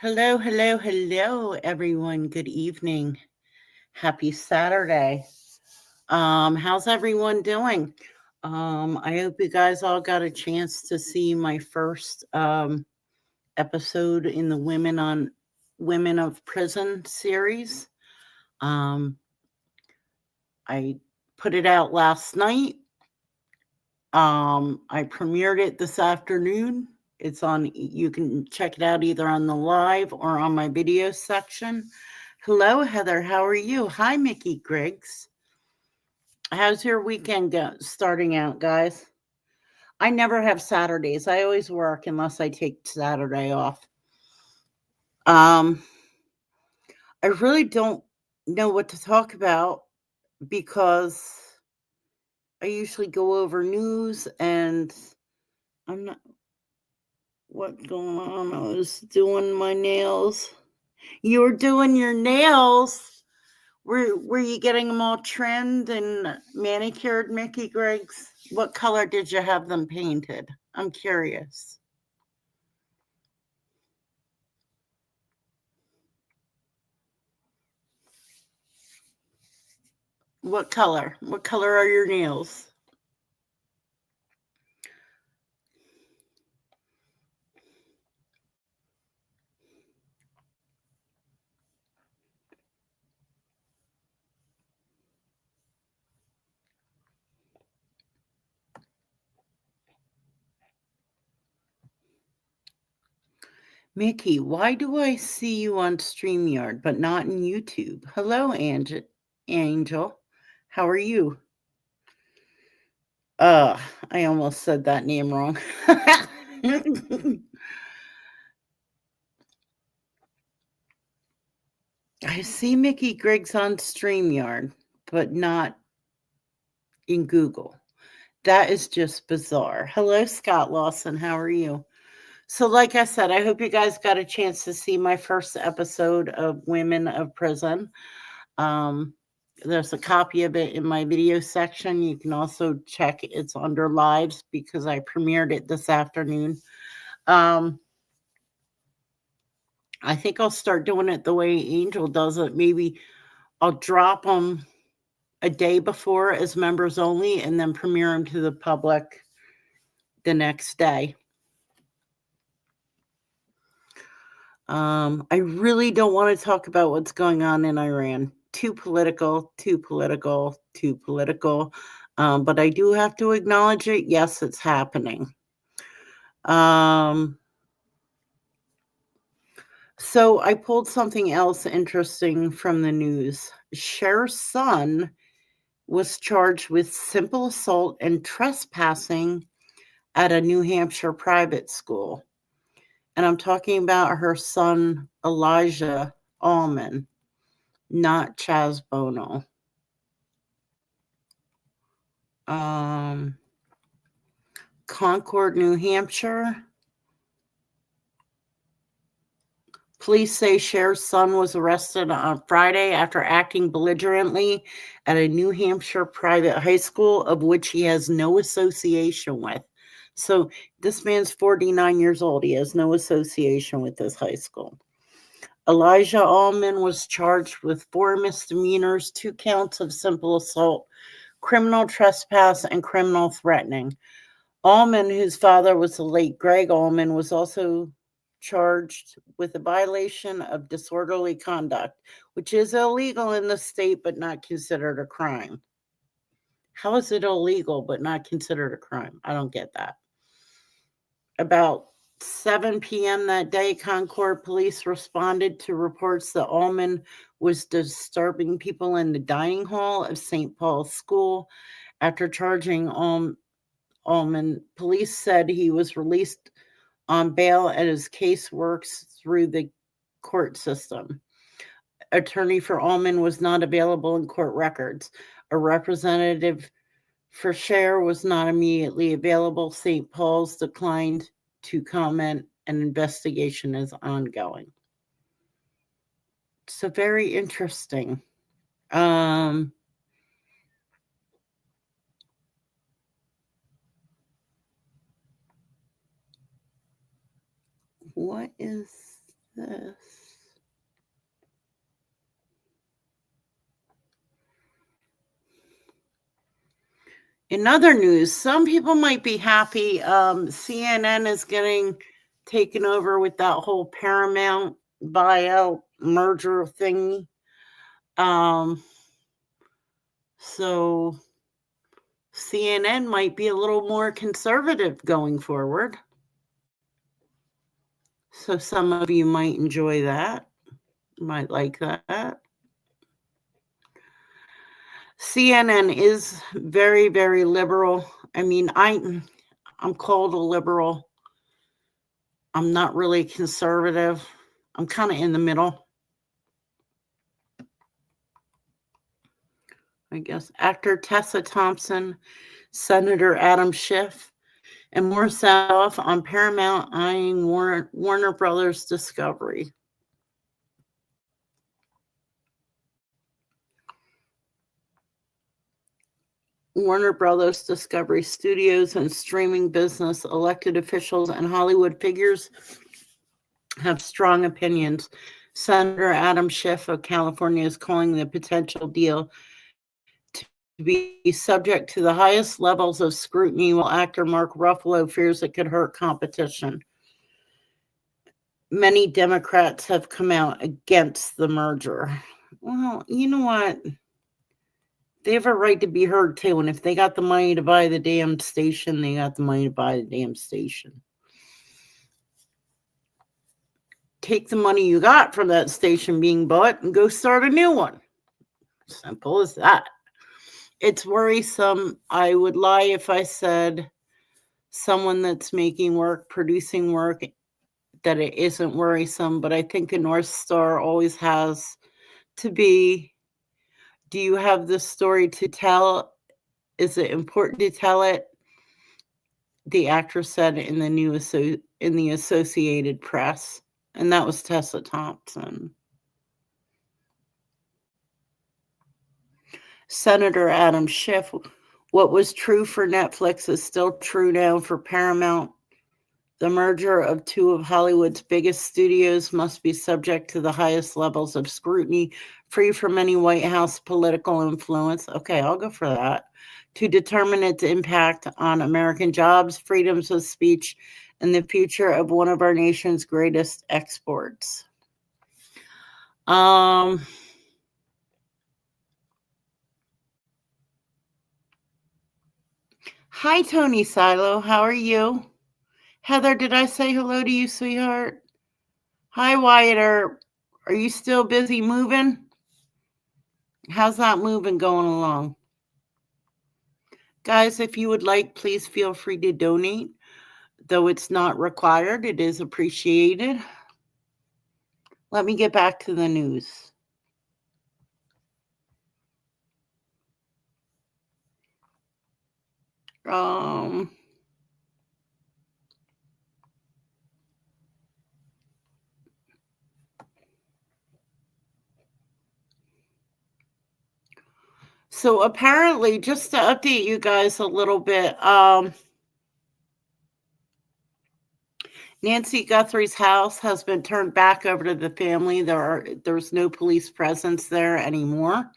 Hello, hello, hello, everyone. Good evening. Happy Saturday. How's everyone doing? I hope you guys all got a chance to see my first episode in the Women of Prison series. Um, I put it out last night. I premiered it this afternoon. You can check it out either on the live or on my video section. Hello, Heather. How are you? Hi, Mickey Griggs. How's your weekend starting out, guys? I never have Saturdays. I always work unless I take Saturday off. Um, I really don't know what to talk about because I usually go over news and I'm not. What's going on? I was doing my nails. You were doing your nails. Were you getting them all trimmed and manicured, Mickey Griggs? What color did you have them painted? I'm curious. What color? What color are your nails? Mickey, why do I see you on StreamYard but not in YouTube? Hello, Angel. How are you? Uh, I almost said that name wrong. I see Mickey Griggs on StreamYard, but not in Google. That is just bizarre. Hello, Scott Lawson. How are you? So, like I said, I hope you guys got a chance to see my first episode of Women of Prison. Um, there's a copy of it in my video section. You can also check it's under lives because I premiered it this afternoon. Um, I think I'll start doing it the way Angel does it. Maybe I'll drop them a day before as members only and then premiere them to the public the next day. I really don't want to talk about what's going on in Iran. Too political, too political, too political. But I do have to acknowledge it. Yes, it's happening. Um, so I pulled something else interesting from the news. Cher's son was charged with simple assault and trespassing at a New Hampshire private school. And I'm talking about her son, Elijah Allman, not Chaz Bono. Um, Concord, New Hampshire. Police say Cher's son was arrested on Friday after acting belligerently at a New Hampshire private high school of which he has no association with. So this man's 49 years old. He has no association with this high school. Elijah Allman was charged with 4 misdemeanors, 2 counts of simple assault, criminal trespass, and criminal threatening. Allman, whose father was the late Greg Allman, was also charged with a violation of disorderly conduct, which is illegal in the state but not considered a crime. How is it illegal but not considered a crime? I don't get that. About 7 p.m. that day, Concord police responded to reports that Allman was disturbing people in the dining hall of St. Paul's School. After charging Allman, police said he was released on bail and his case works through the court system. Attorney for Allman was not available in court records. A representative for Cher was not immediately available. St. Paul's declined to comment. An investigation is ongoing. So very interesting. Um, what is this. In other news, some people might be happy. CNN is getting taken over with that whole Paramount buyout merger thingy. Um, so CNN might be a little more conservative going forward. So some of you might enjoy that, might like that. CNN is very, very liberal. I mean, I'm called a liberal. I'm not really conservative. I'm kind of in the middle. I guess actor Tessa Thompson, Senator Adam Schiff, and more sound off on Paramount eyeing Warner Brothers Discovery. Warner Brothers Discovery Studios and streaming business, elected officials, and Hollywood figures have strong opinions. Senator Adam Schiff of California is calling the potential deal to be subject to the highest levels of scrutiny, while actor Mark Ruffalo fears it could hurt competition. Many Democrats have come out against the merger. Well, you know what? They have a right to be heard too. And if they got the money to buy the damn station, they got the money to buy the damn station. Take the money you got from that station being bought and go start a new one. Simple as that. It's worrisome. I would lie if I said someone that's making work, producing work, that it isn't worrisome. But I think a North Star always has to be, do you have the story to tell? Is it important to tell it? The actress said in the Associated Press, and that was Tessa Thompson. Senator Adam Schiff, what was true for Netflix is still true now for Paramount. The merger of two of Hollywood's biggest studios must be subject to the highest levels of scrutiny, free from any White House political influence. Okay, I'll go for that. To determine its impact on American jobs, freedoms of speech, and the future of one of our nation's greatest exports. Hi, Tony Silo. How are you? Heather, did I say hello to you, sweetheart? Hi, Wyatt. Are you still busy moving? How's that moving going along? Guys, if you would like, please feel free to donate. Though it's not required, it is appreciated. Let me get back to the news. So apparently, just to update you guys a little bit, Nancy Guthrie's house has been turned back over to the family. There's no police presence there anymore.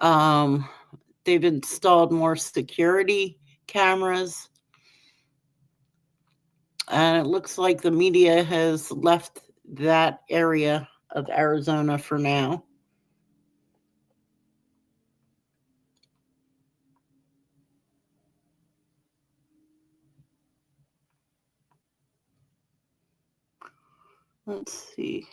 They've installed more security cameras. And it looks like the media has left that area of Arizona for now. Let's see.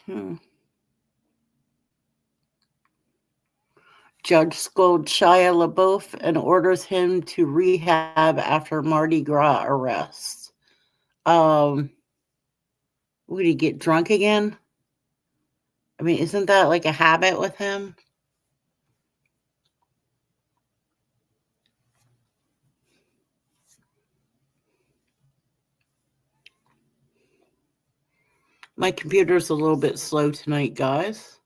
Judge scolds Shia LaBeouf and orders him to rehab after Mardi Gras arrest. Would he get drunk again? I mean, isn't that like a habit with him? My computer's a little bit slow tonight, guys.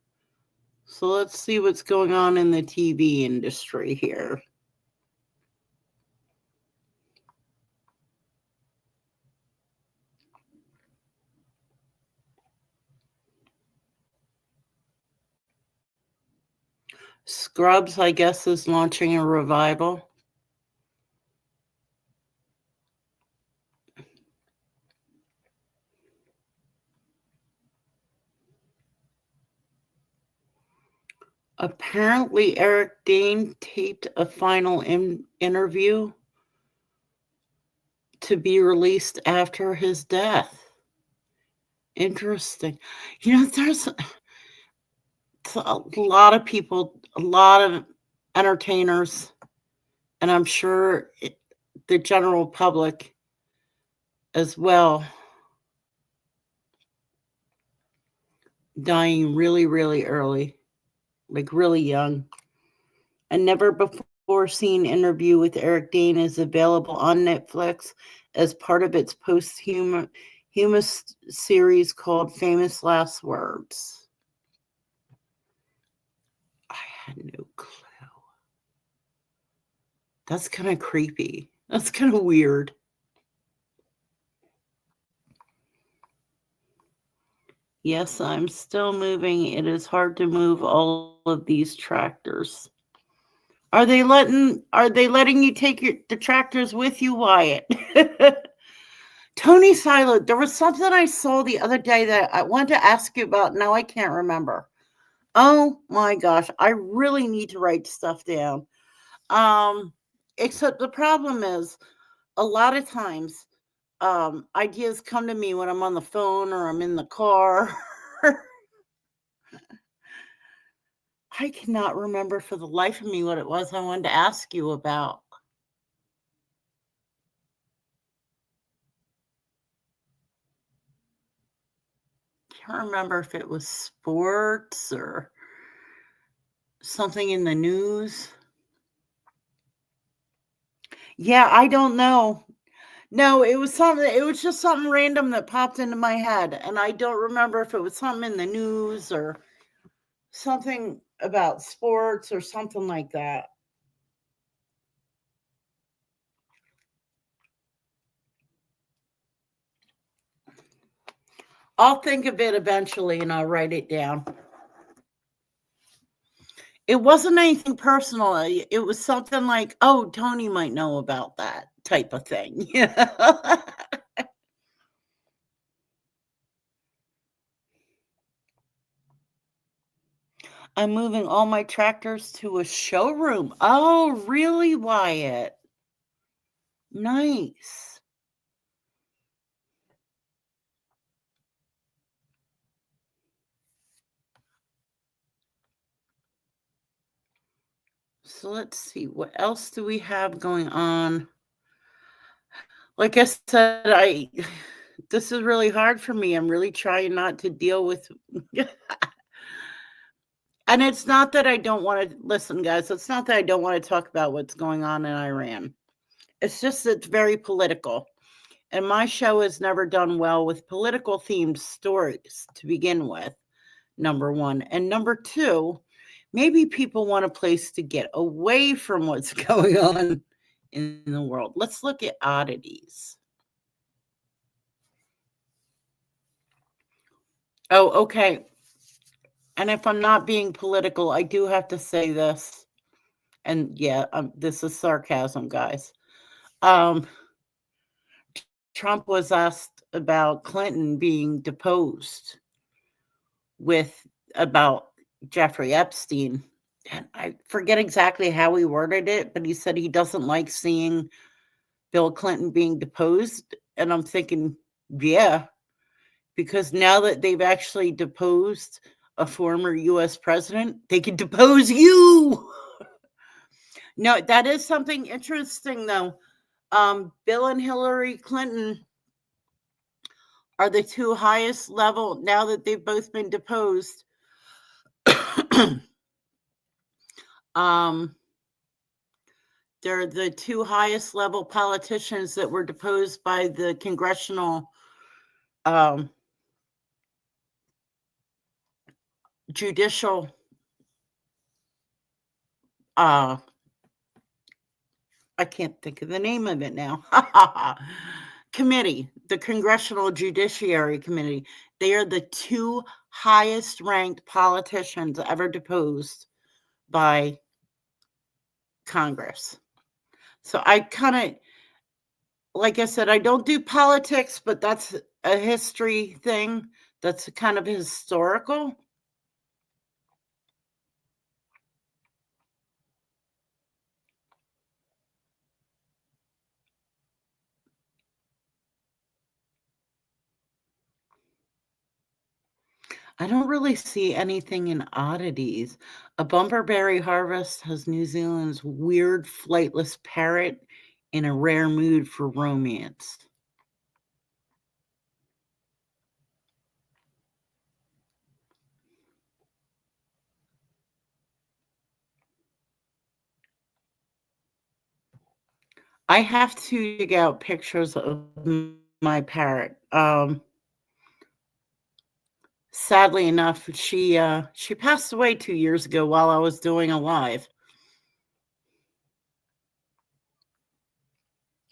So let's see what's going on in the TV industry here. Scrubs, I guess, is launching a revival. Apparently, Eric Dane taped a final interview to be released after his death. Interesting. There's a lot of people, a lot of entertainers, and I'm sure the general public as well, dying really, really early, like really young. A never before seen interview with Eric Dane is available on Netflix as part of its posthumous series called Famous Last Words. I had no clue. That's kind of creepy. That's kind of weird. Yes, I'm still moving. It is hard to move all of these tractors. Are they letting you take the tractors with you, Wyatt? Tony Silo, there was something I saw the other day that I wanted to ask you about. Now I can't remember. Oh my gosh, I really need to write stuff down. Except the problem is a lot of times ideas come to me when I'm on the phone or I'm in the car. I cannot remember for the life of me what it was I wanted to ask you about. Can't remember if it was sports or something in the news. Yeah, I don't know. No, it was just something random that popped into my head, and I don't remember if it was something in the news or something about sports or something like that. I'll think of it eventually and I'll write it down. It wasn't anything personal. It was something like, oh, Tony might know about that type of thing. I'm moving all my tractors to a showroom. Oh, really, Wyatt? Nice. So let's see, what else do we have going on? Like I said, this is really hard for me. I'm really trying not to deal with and it's not that I don't want to listen, guys. It's not that I don't want to talk about what's going on in Iran. It's just it's very political. And my show has never done well with political themed stories to begin with. Number one. And number two, maybe people want a place to get away from what's going on in the world. Let's look at oddities. Oh, okay. And if I'm not being political, I do have to say this. And yeah, this is sarcasm, guys. Um, Trump was asked about Clinton being deposed with about Jeffrey Epstein. And I forget exactly how he worded it, but he said he doesn't like seeing Bill Clinton being deposed. And I'm thinking, yeah, because now that they've actually deposed a former US president, they can depose you. No, that is something interesting, though. Bill and Hillary Clinton are the two highest level, now that they've both been deposed. um, they're the two highest level politicians that were deposed by the congressional judicial I can't think of the name of it now. Committee, the Congressional Judiciary Committee. They are the two highest ranked politicians ever deposed by Congress. So I kind of, like I said, I don't do politics, but that's a history thing. That's kind of historical. I don't really see anything in oddities. A bumperberry harvest has New Zealand's weird flightless parrot in a rare mood for romance. I have to dig out pictures of my parrot. Sadly enough, she passed away 2 years ago while I was doing a live.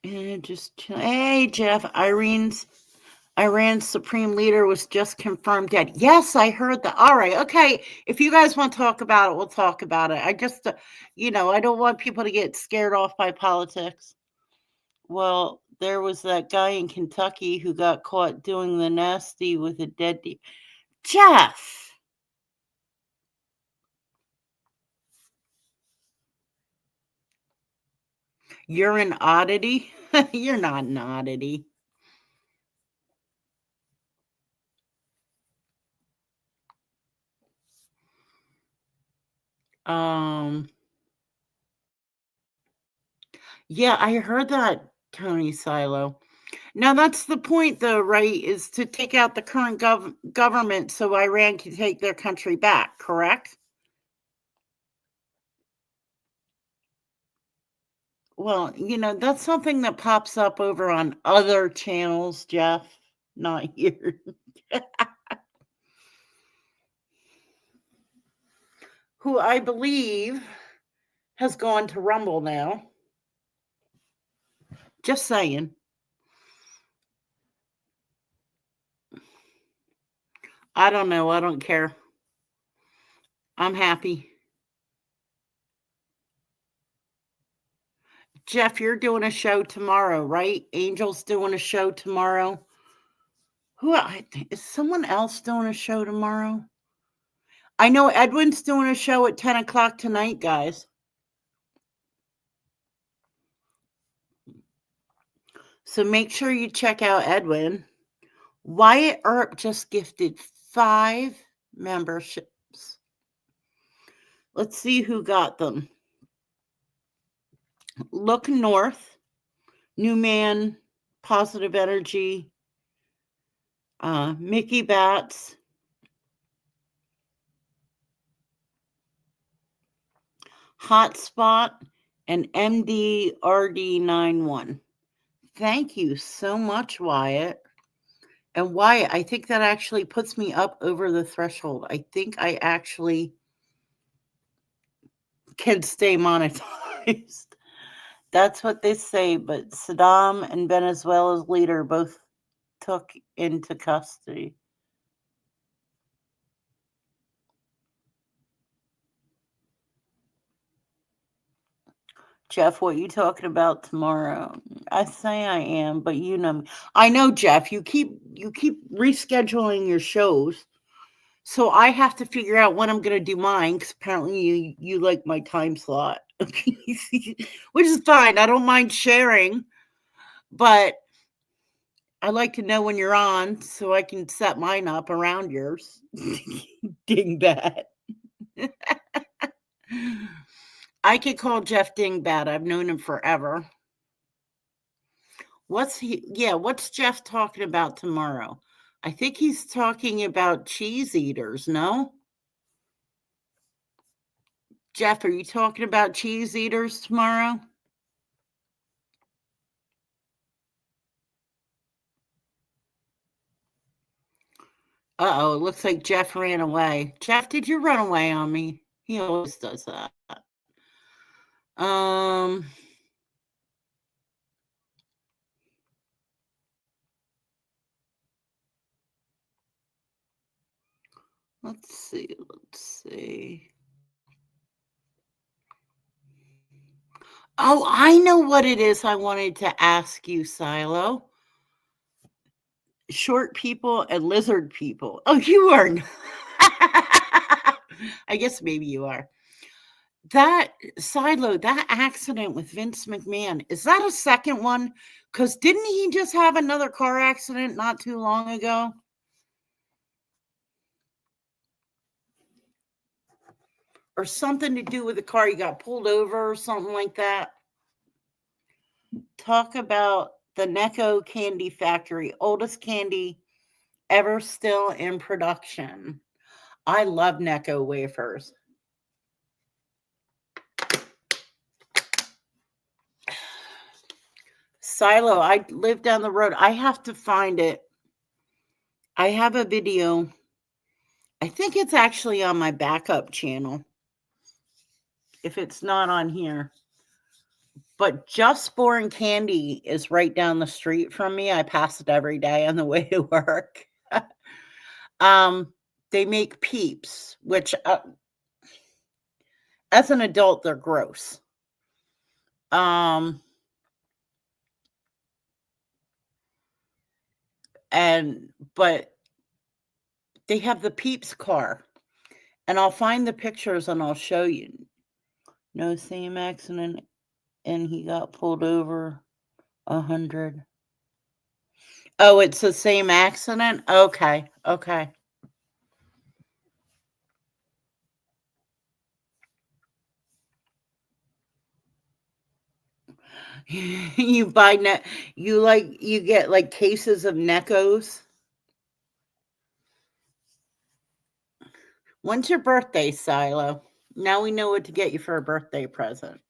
And hey Jeff, Iran's supreme leader was just confirmed dead. Yes, I heard that. All right, okay. If you guys want to talk about it, we'll talk about it. I just, I don't want people to get scared off by politics. Well, there was that guy in Kentucky who got caught doing the nasty with a dead deep. Jeff, you're an oddity. You're not an oddity. Um, yeah, I heard that, Tony Silo. Now that's the point, though, right? Is to take out the current government so Iran can take their country back. Correct? Well, that's something that pops up over on other channels, Jeff, not here. Who I believe has gone to Rumble now. Just saying. I don't know. I don't care. I'm happy. Jeff, you're doing a show tomorrow, right? Angel's doing a show tomorrow. Is someone else doing a show tomorrow? I know Edwin's doing a show at 10 o'clock tonight, guys. So make sure you check out Edwin. Wyatt Earp just gifted 5 memberships. Let's see who got them. Look North, New Man, Positive Energy, Mickey Bats, Hotspot, and MDRD91. Thank you so much, Wyatt. And Wyatt, I think that actually puts me up over the threshold. I think I actually can stay monetized. That's what they say, but Saddam and Venezuela's leader both took into custody. Jeff, what you talking about tomorrow? I say I am, but you know me. I know, Jeff. You keep rescheduling your shows, so I have to figure out when I'm going to do mine. Because apparently you like my time slot, which is fine. I don't mind sharing, but I like to know when you're on so I can set mine up around yours. Dingbat. I could call Jeff Dingbat. I've known him forever. What's Jeff talking about tomorrow? I think he's talking about cheese eaters, no? Jeff, are you talking about cheese eaters tomorrow? Uh-oh, it looks like Jeff ran away. Jeff, did you run away on me? He always does that. Um, let's see. Oh, I know what it is I wanted to ask you, Silo. Short people and lizard people. Oh, you are. I guess maybe you are. That Silo, that accident with Vince McMahon, is that a second one? Because didn't he just have another car accident not too long ago? Or something to do with the car? He got pulled over or something like that. Talk about the Necco Candy Factory, oldest candy ever still in production. I love Necco wafers. Silo, I live down the road. I have to find it. I have a video. I think it's actually on my backup channel. If it's not on here. But Just Born Candy is right down the street from me. I pass it every day on the way to work. They make Peeps, which as an adult they're gross. But they have the Peeps car, and I'll find the pictures and I'll show you. No, same accident, and he got pulled over 100. Oh, it's the same accident? Okay. You you get like cases of Neckos. When's your birthday, Silo? Now we know what to get you for a birthday present.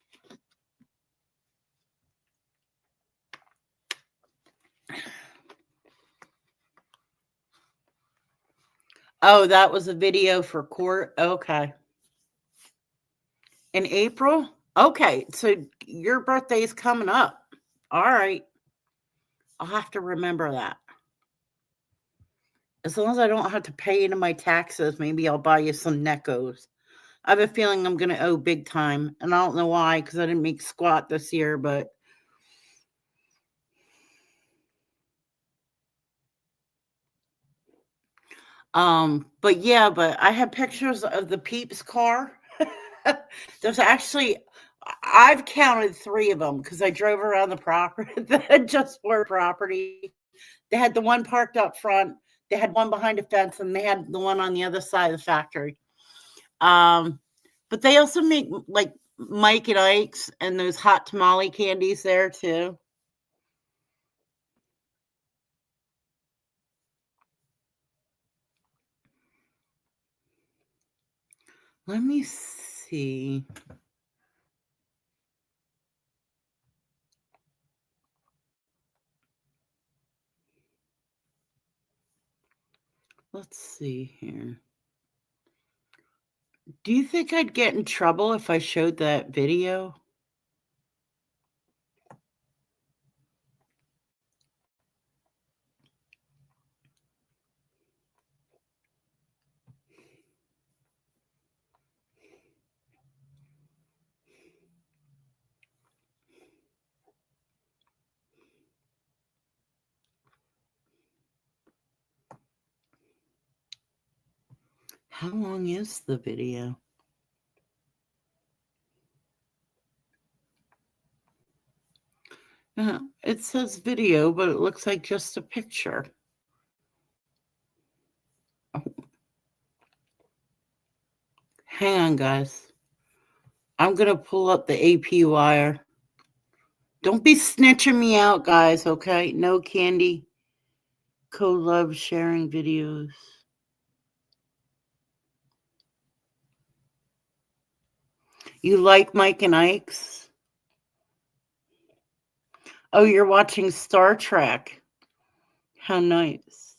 Oh, that was a video for court? Okay. In April? Okay, so your birthday is coming up. All right. I'll have to remember that. As long as I don't have to pay into my taxes, maybe I'll buy you some Neckos. I have a feeling I'm going to owe big time, and I don't know why, because I didn't make squat this year, but but I have pictures of the Peeps car. There's actually, I've counted 3 of them because I drove around the property, the Just for property. They had the one parked up front, they had one behind a fence, and they had the one on the other side of the factory. But they also make like Mike and Ike's and those hot tamale candies there too. Let me see. Let's see here. Do you think I'd get in trouble if I showed that video? How long is the video? It says video, but it looks like just a picture. Hang on, guys. I'm going to pull up the AP wire. Don't be snitching me out, guys, okay? No candy. Co-love sharing videos. You like Mike and Ike's? Oh, you're watching Star Trek. How nice.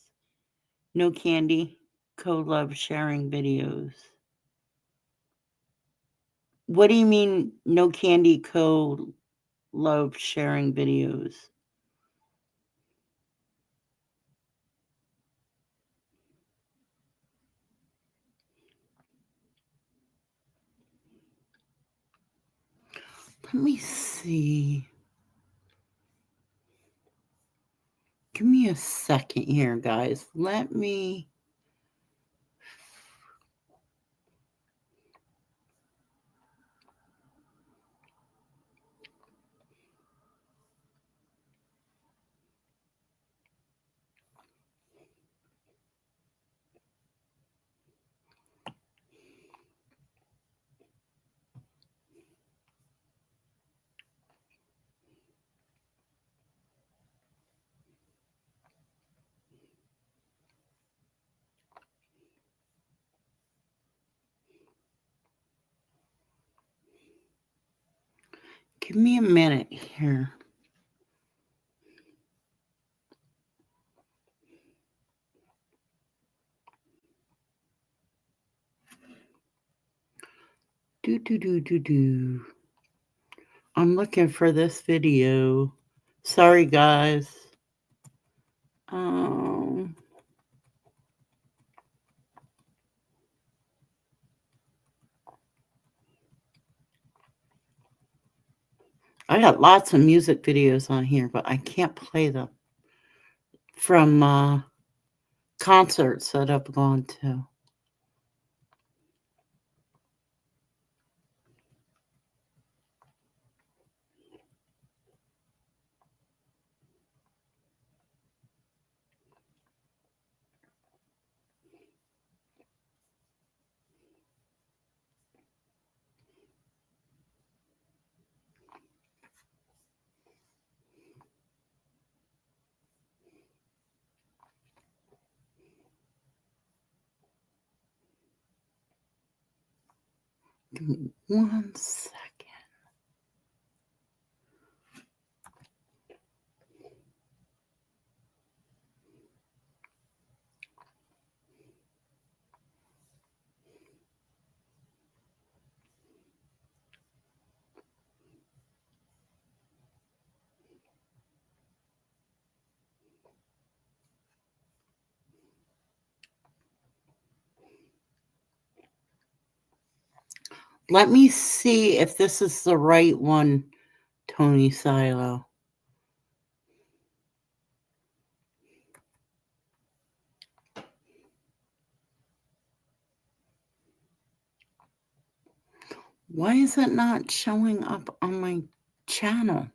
No candy. Co-love sharing videos. What do you mean, no candy co-love sharing videos? Let me see. see. Give me a second here, guys. Let me. Give me a minute here. Do. I'm looking for this video. Sorry, guys. I got lots of music videos on here, but I can't play them from concerts that I've gone to. Give me 1 second. Let me see if this is the right one, Tony Silo. Why is it not showing up on my channel?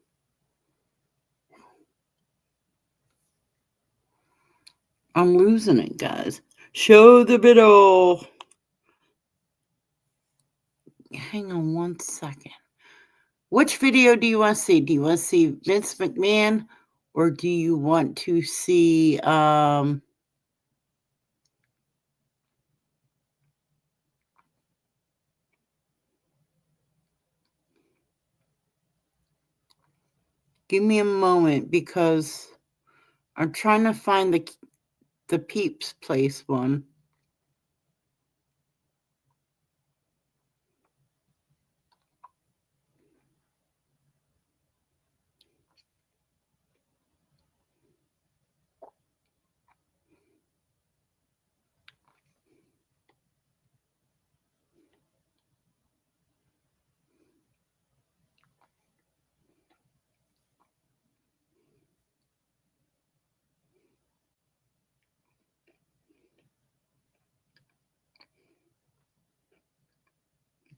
I'm losing it, guys. Show the video. Hang on 1 second. Which video do you want to see? Do you want to see Vince McMahon, or do you want to see give me a moment, because I'm trying to find the Peeps Place one.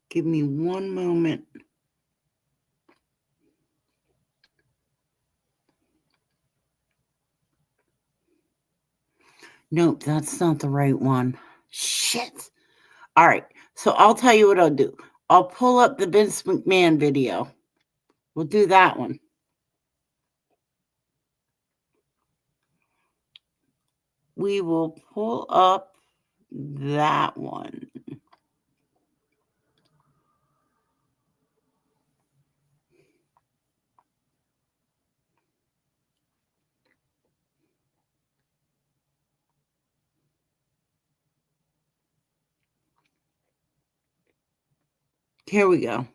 Give me 1 moment. Nope, that's not the right one. Shit. All right. So I'll tell you what I'll do. I'll pull up the Vince McMahon video. We'll do that one. We will pull up that one. Here we go.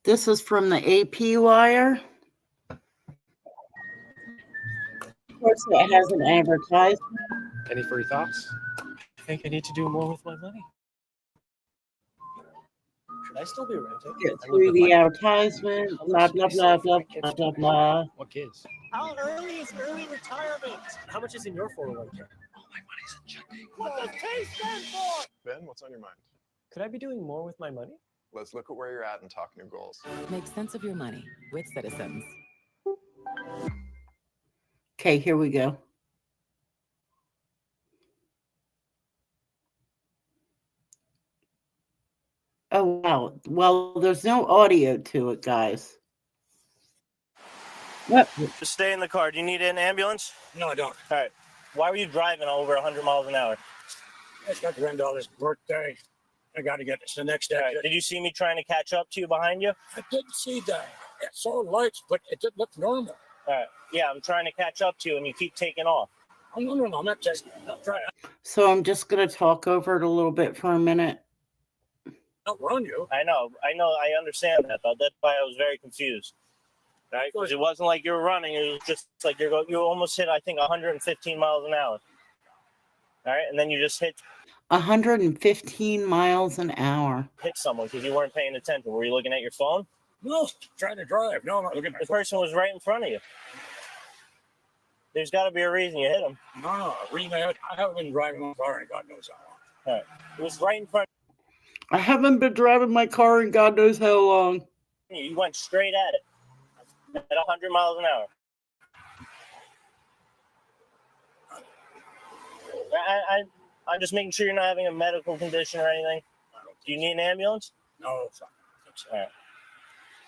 This is from the AP Wire. Of course, it has an advertisement. Any furry thoughts? I think I need to do more with my money. Should I still be renting? Get through the advertisement, blah, blah, blah, blah, blah, blah, blah. What gives? How early is early retirement? How much is in your 401k? All my money's in checking. What does K stand for? Ben, what's on your mind? Could I be doing more with my money? Let's look at where you're at and talk new goals. Make sense of your money with Citizens. Okay, here we go. Oh, wow. Well, there's no audio to it, guys. What? Just stay in the car. Do you need an ambulance? No, I don't. All right. Why were you driving over 100 miles an hour? It's my granddaughter's birthday. I got to get this the next day. All right. Did you see me trying to catch up to you behind you? I didn't see that. I saw lights, but it didn't look normal. All right. Yeah, I'm trying to catch up to you, and you keep taking off. Oh, no, I'm not just trying So I'm just going to talk over it a little bit for a minute. to outrun you. I know. I understand that, but that's why I was very confused. Right? Because it wasn't like you were running. It was just like you almost hit, I think, 115 miles an hour. All right, and then you just hit 115 miles an hour. Hit someone because you weren't paying attention. Were you looking at your phone? No, trying to drive. No, I'm not looking at my The phone. person was right in front of you. There's got to be a reason you hit him. No, I haven't been driving my car in God knows how long. All right. It was right in front I haven't been driving my car in God knows how long. of you. You went straight at it at 100 miles an hour. I'm just making sure you're not having a medical condition or anything. Do you need an ambulance? No, it's not. All right.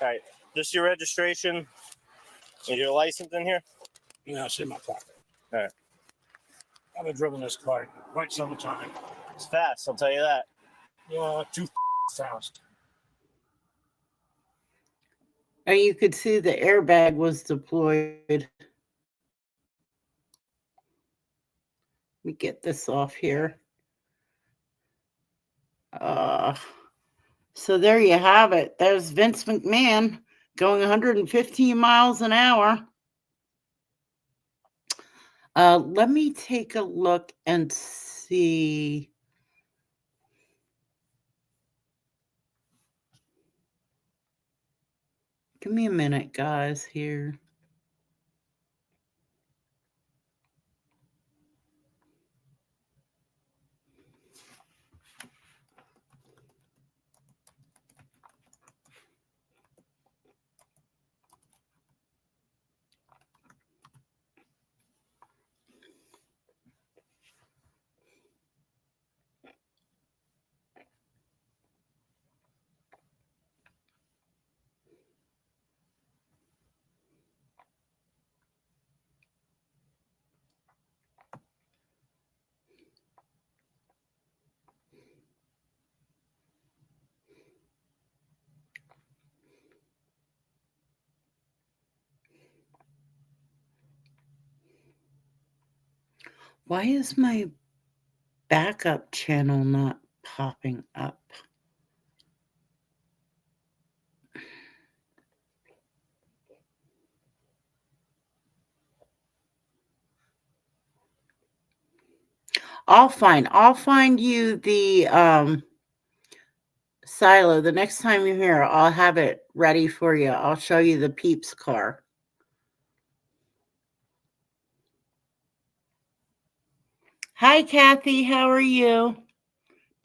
All right. Just your registration. Is your license in here? Yeah, it's in my pocket. All right. I've been driving this car quite some time. It's fast, I'll tell you that. Yeah, too fast. And you could see the airbag was deployed. Let me get this off here. So there you have it. There's Vince McMahon going 115 miles an hour. Let me take a look and see. Give me a minute, guys, here. Why is my backup channel not popping up? I'll find you the silo. The next time you're here, I'll have it ready for you. I'll show you the Peeps car. Hi, Kathy. How are you?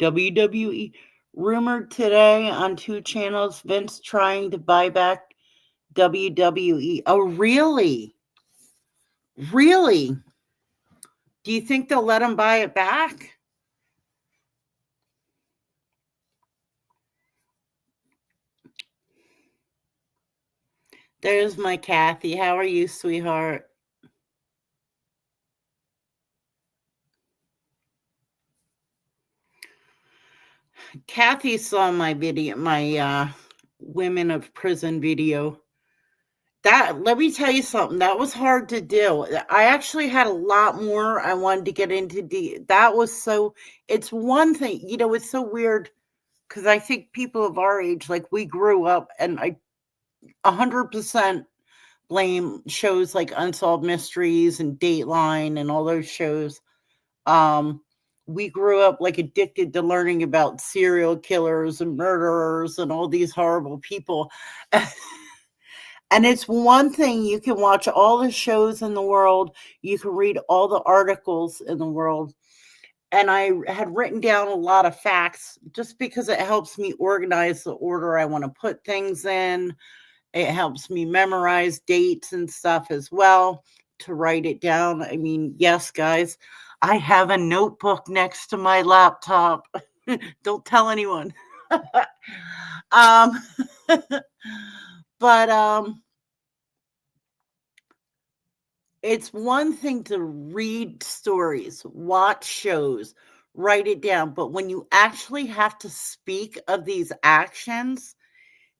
WWE rumored today on 2 channels. Vince trying to buy back WWE. Oh, really? Really? Do you think they'll let him buy it back? There's my Kathy. How are you, sweetheart? Kathy saw my video, my Women of Prison video. That, let me tell you something, that was hard to do. I actually had a lot more I wanted to get into. That was so, it's one thing, it's so weird because I think people of our age, like we grew up, and I 100% blame shows like Unsolved Mysteries and Dateline and all those shows We grew up like addicted to learning about serial killers and murderers and all these horrible people. And it's one thing, you can watch all the shows in the world, you can read all the articles in the world. And I had written down a lot of facts just because it helps me organize the order I want to put things in. It helps me memorize dates and stuff as well to write it down. I mean, yes, guys, I have a notebook next to my laptop. Don't tell anyone. um, but it's one thing to read stories, watch shows, write it down, but when you actually have to speak of these actions,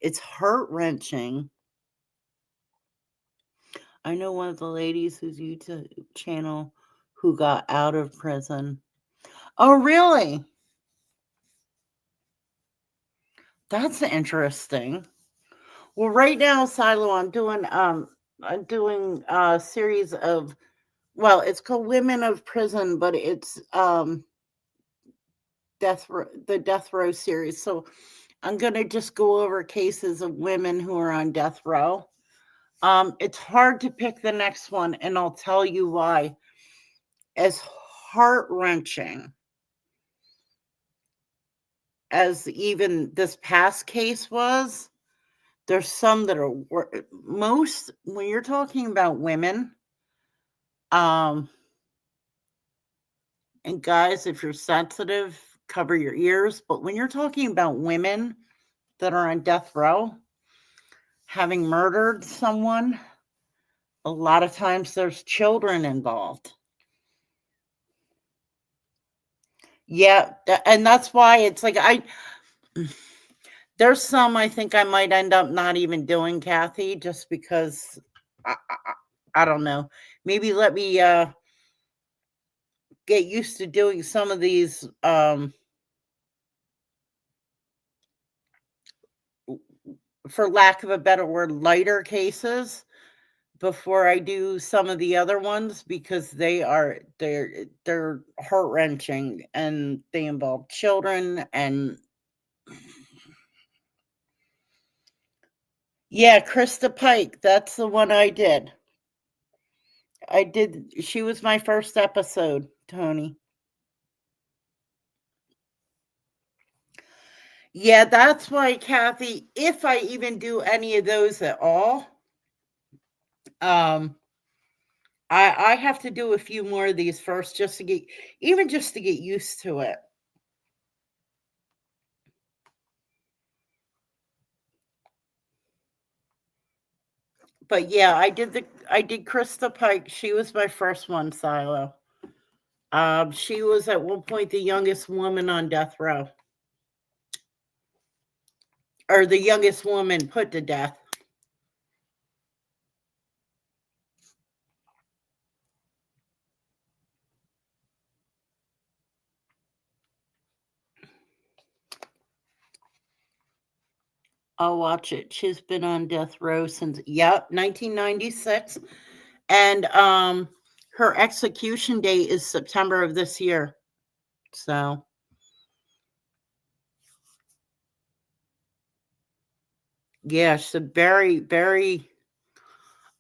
it's heart-wrenching. I know one of the ladies whose YouTube channel who got out of prison. Oh, really? That's interesting. Well, right now, Silo, I'm doing a series of, well, it's called Women of Prison, but it's the death row series. So I'm gonna just go over cases of women who are on death row. It's hard to pick the next one, and I'll tell you why. As heart-wrenching as even this past case was, there's some that are most, when you're talking about women, and guys, if you're sensitive, cover your ears. But when you're talking about women that are on death row, having murdered someone, a lot of times there's children involved. Yeah, and that's why it's like there's some I think I might end up not even doing, Kathy, just because I don't know. Maybe let me get used to doing some of these for lack of a better word, lighter cases before I do some of the other ones, because they're heart-wrenching and they involve children. And yeah, Krista Pike, that's the one I did. She was my first episode, Tony. Yeah, that's why, Kathy, if I even do any of those at all, I have to do a few more of these first just to get used to it. But yeah, I did Krista Pike. She was my first one, Silo. She was at one point the youngest woman on death row. Or the youngest woman put to death. I'll watch it. She's been on death row since 1996. And her execution date is September of this year. So yeah, she's a very, very,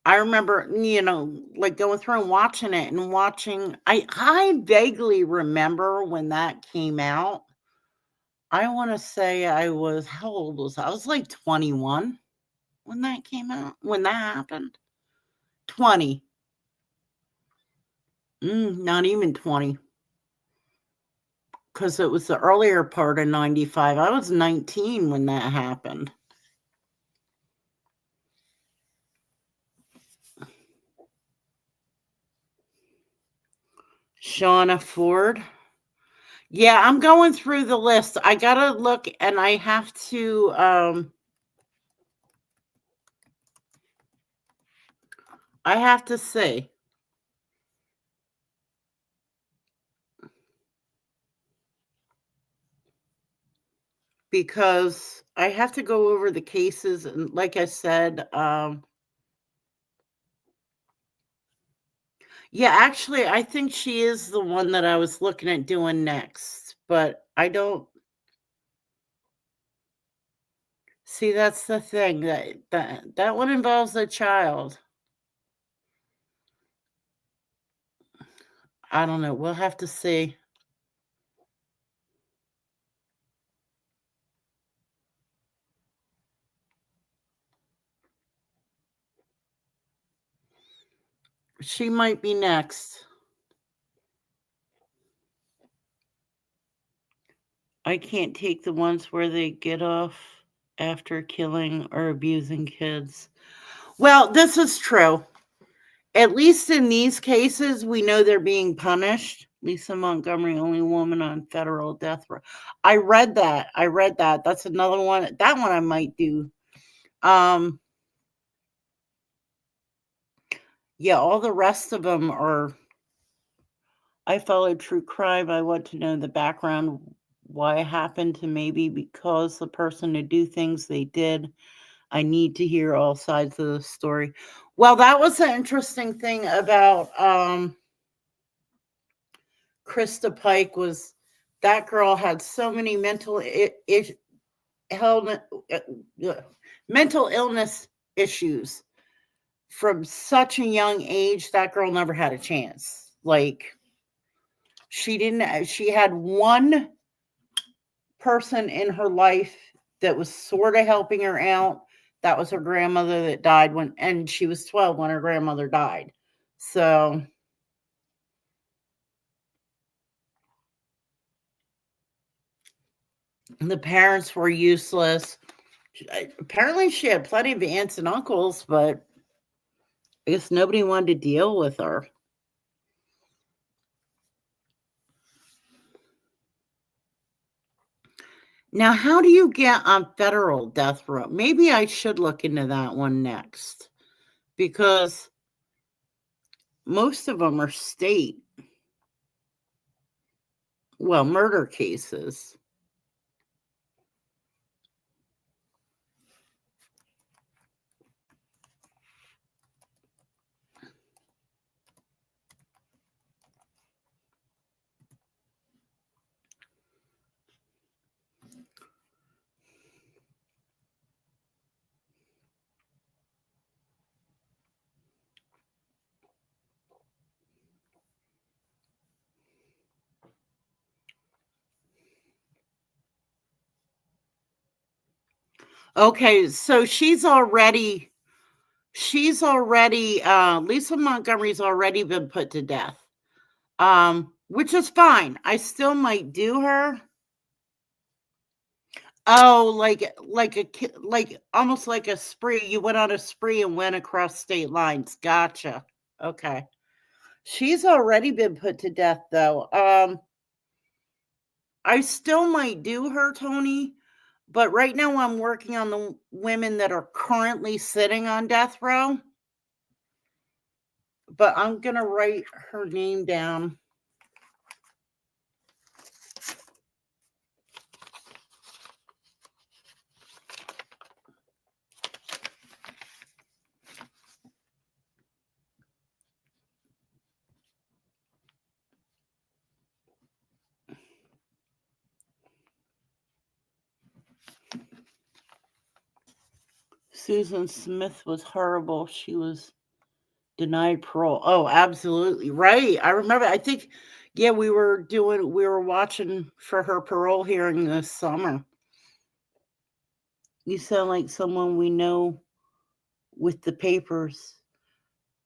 I remember, like going through and watching it and watching. I vaguely remember when that came out. I want to say how old was I? I was like 21 when that came out, when that happened. 20. Not even 20. Because it was the earlier part of 95. I was 19 when that happened. Shauna Ford. Yeah, I'm going through the list. I gotta look, and I have to say, because I have to go over the cases, and like I said, Yeah, actually, I think she is the one that I was looking at doing next, but I don't see. That's the thing that one involves a child. I don't know. We'll have to see. She might be next. I can't take the ones where they get off after killing or abusing kids. Well, this is true. At least in these cases, we know they're being punished. Lisa Montgomery, only woman on federal death row. I read that. That's another one. That one I might do. Yeah, all the rest of them are. I follow true crime. I want to know the background, why it happened to maybe because the person to do things they did. I need to hear all sides of the story. Well, that was the interesting thing about Krista Pike was that girl had so many mental illness issues from such a young age. That girl never had a chance. Like she had one person in her life that was sort of helping her out. That was her grandmother that died and she was 12 when her grandmother died. So the parents were useless. Apparently she had plenty of aunts and uncles, but I guess nobody wanted to deal with her. Now, how do you get on federal death row? Maybe I should look into that one next because most of them are state, murder cases. Okay, so Lisa Montgomery's already been put to death. Which is fine. I still might do her. Oh, like almost like a spree. You went on a spree and went across state lines. Gotcha. Okay. She's already been put to death though. I still might do her, Tony, but right now I'm working on the women that are currently sitting on death row. But I'm going to write her name down. Susan Smith was horrible. She was denied parole. Oh, absolutely. Right. I remember. I think, yeah, we were watching for her parole hearing this summer. You sound like someone we know with the papers.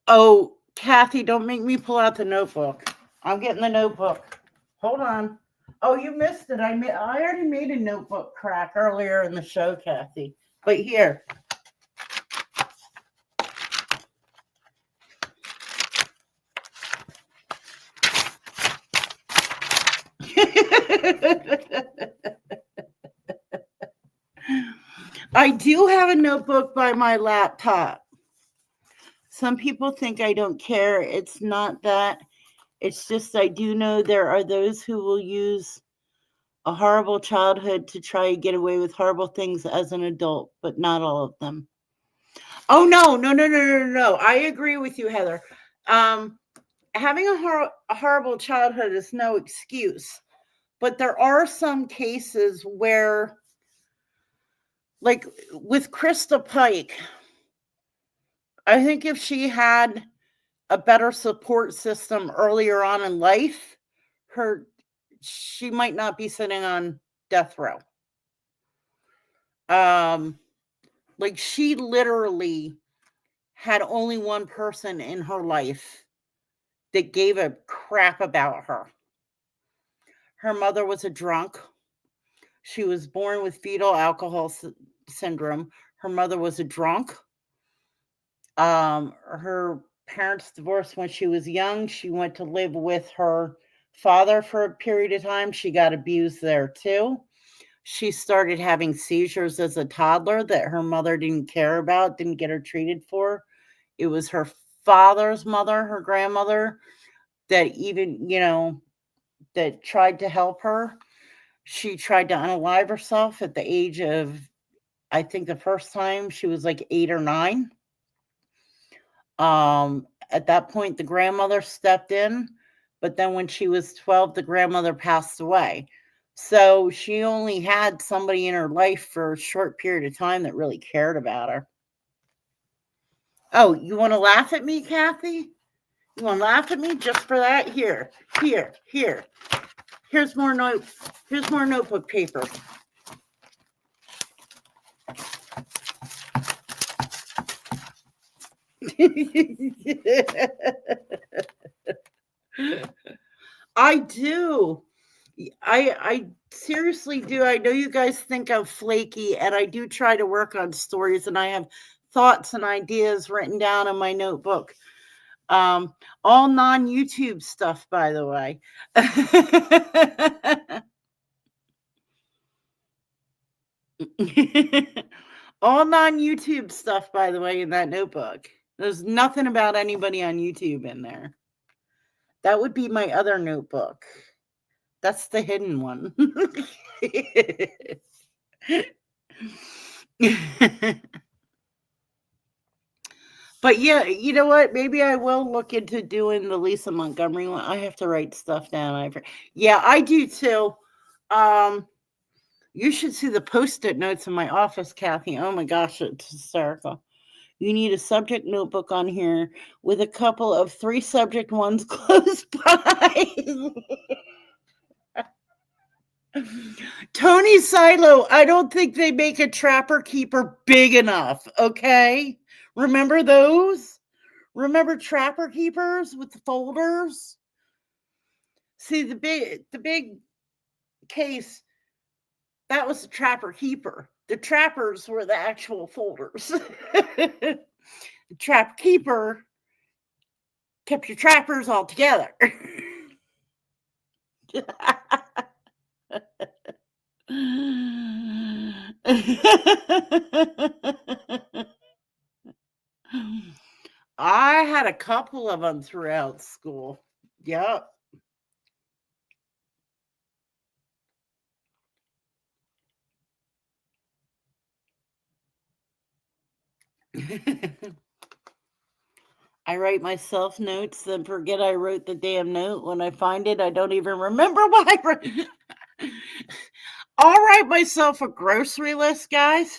Oh, Kathy, don't make me pull out the notebook. I'm getting the notebook. Hold on. Oh, you missed it. I already made a notebook crack earlier in the show, Kathy. But here. I do have a notebook by my laptop. Some people think I don't care. It's not that. It's just I do know there are those who will use a horrible childhood to try to get away with horrible things as an adult, but not all of them. Oh, no. I agree with you, Heather. having a horrible childhood is no excuse, but there are some cases where, like with Krista Pike, I think if she had a better support system earlier on in life, she might not be sitting on death row. Like she literally had only one person in her life that gave a crap about her. Her mother was a drunk. She was born with fetal alcohol syndrome. Her mother was a drunk. Her parents divorced when she was young. She went to live with her father for a period of time. She got abused there too. She started having seizures as a toddler that her mother didn't care about, didn't get her treated for. It was her father's mother, her grandmother, that even, that tried to help her. She tried to unalive herself at the age of, I think the first time she was like 8 or 9. At that point, the grandmother stepped in, but then when she was 12, the grandmother passed away. So she only had somebody in her life for a short period of time that really cared about her. Oh, you want to laugh at me, Kathy? You want to laugh at me just for that? Here. Here's more notebook paper. I do. I seriously do. I know you guys think I'm flaky, and I do try to work on stories, and I have thoughts and ideas written down in my notebook. All non-YouTube stuff, by the way. All non-YouTube stuff, by the way, in that notebook. There's nothing about anybody on YouTube in there. That would be my other notebook. That's the hidden one. But yeah, you know what? Maybe I will look into doing the Lisa Montgomery one. I have to write stuff down. Yeah, I do too. You should see the post-it notes in my office, Kathy. Oh my gosh, it's hysterical. You need a subject notebook on here with a couple of 3 subject ones close by. Tony Silo, I don't think they make a Trapper Keeper big enough, okay? Remember those? Remember Trapper Keepers with the folders? See, the big case, that was the Trapper Keeper. The trappers were the actual folders. The Trapper Keeper kept your trappers all together. I had a couple of them throughout school. Yep. I write myself notes, then forget I wrote the damn note. When I find it, I don't even remember what I wrote. I'll write myself a grocery list, guys.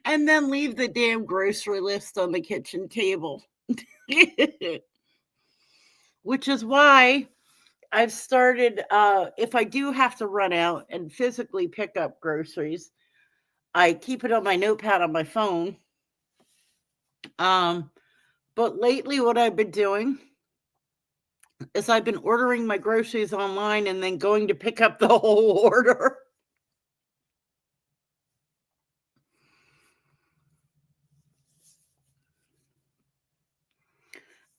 And then leave the damn grocery list on the kitchen table. Which is why I've started, if I do have to run out and physically pick up groceries, I keep it on my notepad on my phone. But lately what I've been doing is I've been ordering my groceries online and then going to pick up the whole order.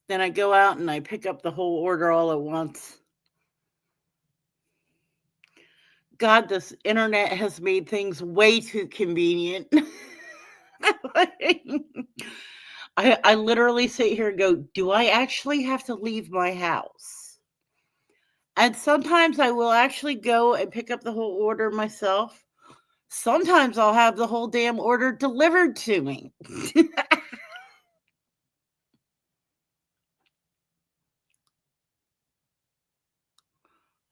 Then I go out and I pick up the whole order all at once. God, this internet has made things way too convenient. I literally sit here and go, do I actually have to leave my house? And sometimes I will actually go and pick up the whole order myself. Sometimes I'll have the whole damn order delivered to me.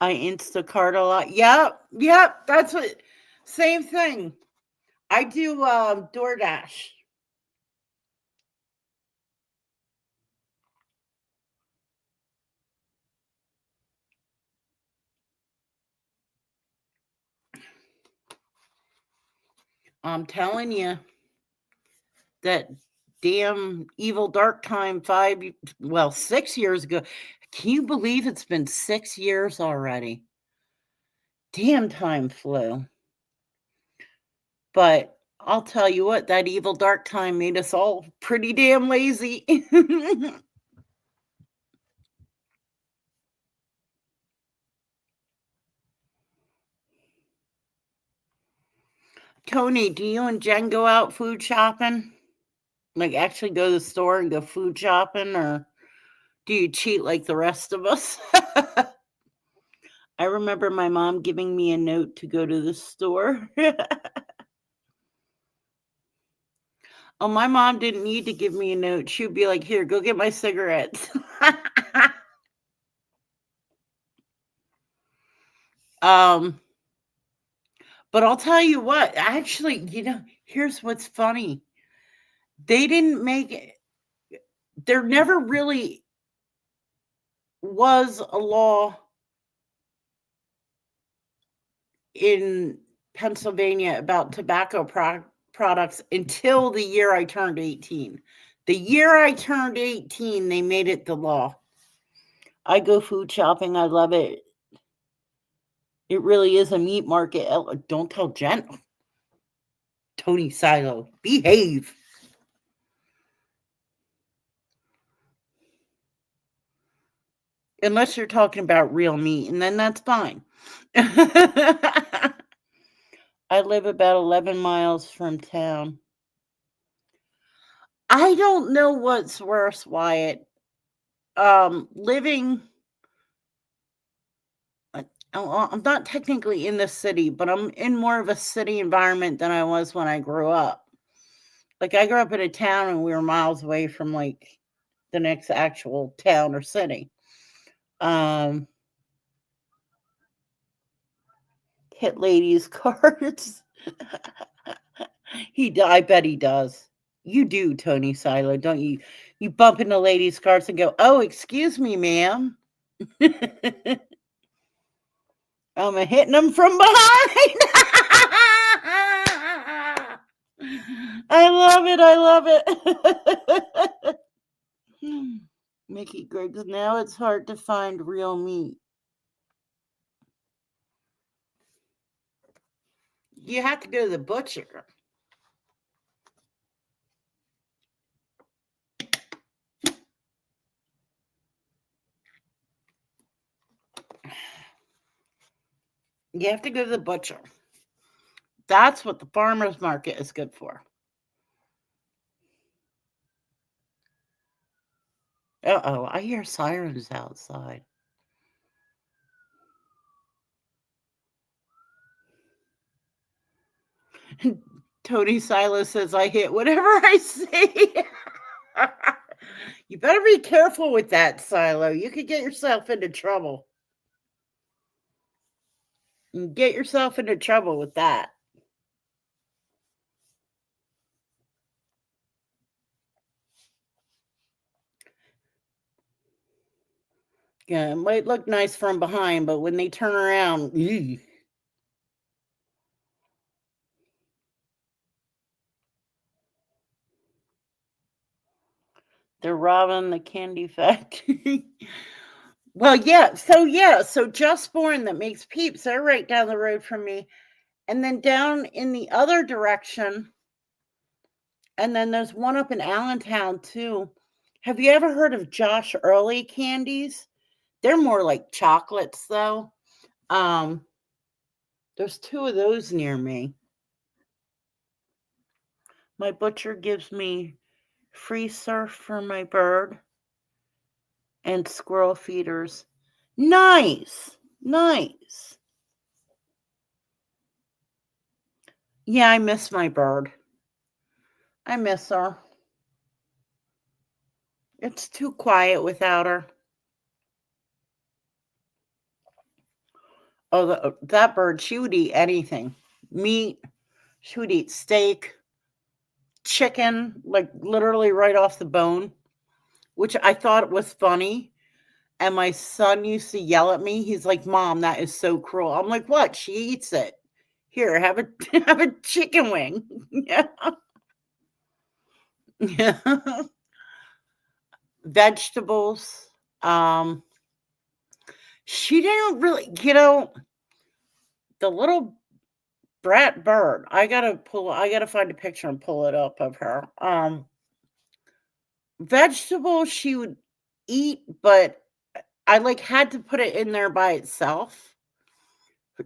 I Instacart a lot. Yep. That's what. Same thing. I do DoorDash. I'm telling you that damn evil dark time 6 years ago. Can you believe it's been 6 years already? Damn, time flew. But I'll tell you what, that evil dark time made us all pretty damn lazy. Tony, do you and Jen go out food shopping? Like actually go to the store and go food shopping, or do you cheat like the rest of us? I remember my mom giving me a note to go to the store. Oh, my mom didn't need to give me a note. She would be like, here, go get my cigarettes. But I'll tell you what, actually, here's what's funny. They didn't make it. There never really was a law in Pennsylvania about tobacco products until the year I turned 18. The year I turned 18, they made it the law. I go food shopping. I love it. It really is a meat market. Don't tell Jen. Tony Silo, behave. Unless you're talking about real meat, and then that's fine. I live about 11 miles from town. I don't know what's worse, Wyatt. Living, I'm not technically in the city, but I'm in more of a city environment than I was when I grew up. Like, I grew up in a town and we were miles away from like the next actual town or city. Hit ladies' cards. I bet he does. You do, Tony Silo, don't you? You bump into ladies' carts and go, "Oh, excuse me, ma'am." I'm hitting them from behind. I love it. Mickey Griggs, now it's hard to find real meat. You have to go to the butcher. You have to go to the butcher. That's what the farmer's market is good for. Uh-oh, I hear sirens outside. Tony Silas says, I hit whatever I see. You better be careful with that, Silo. You could get yourself into trouble. Get yourself into trouble with that. Yeah, it might look nice from behind, but when they turn around, ew. They're robbing the candy factory. Well, so Just Born that makes Peeps, they're right down the road from me. And then down in the other direction, and then there's one up in Allentown too. Have you ever heard of Josh Early candies? They're more like chocolates though. There's two of those near me. My butcher gives me free surf for my bird and squirrel feeders. Nice. Yeah, I miss my bird. I miss her. It's too quiet without her. Oh, that bird, she would eat anything. Meat, she would eat steak, chicken, like literally right off the bone, which I thought was funny. And my son used to yell at me. He's like, "Mom, that is so cruel." I'm like, "What? She eats it. Here, have a have a chicken wing." Yeah. Yeah. Vegetables. Um, she didn't really, the little brat bird. I gotta find a picture and pull it up of her. Vegetables she would eat, but I like had to put it in there by itself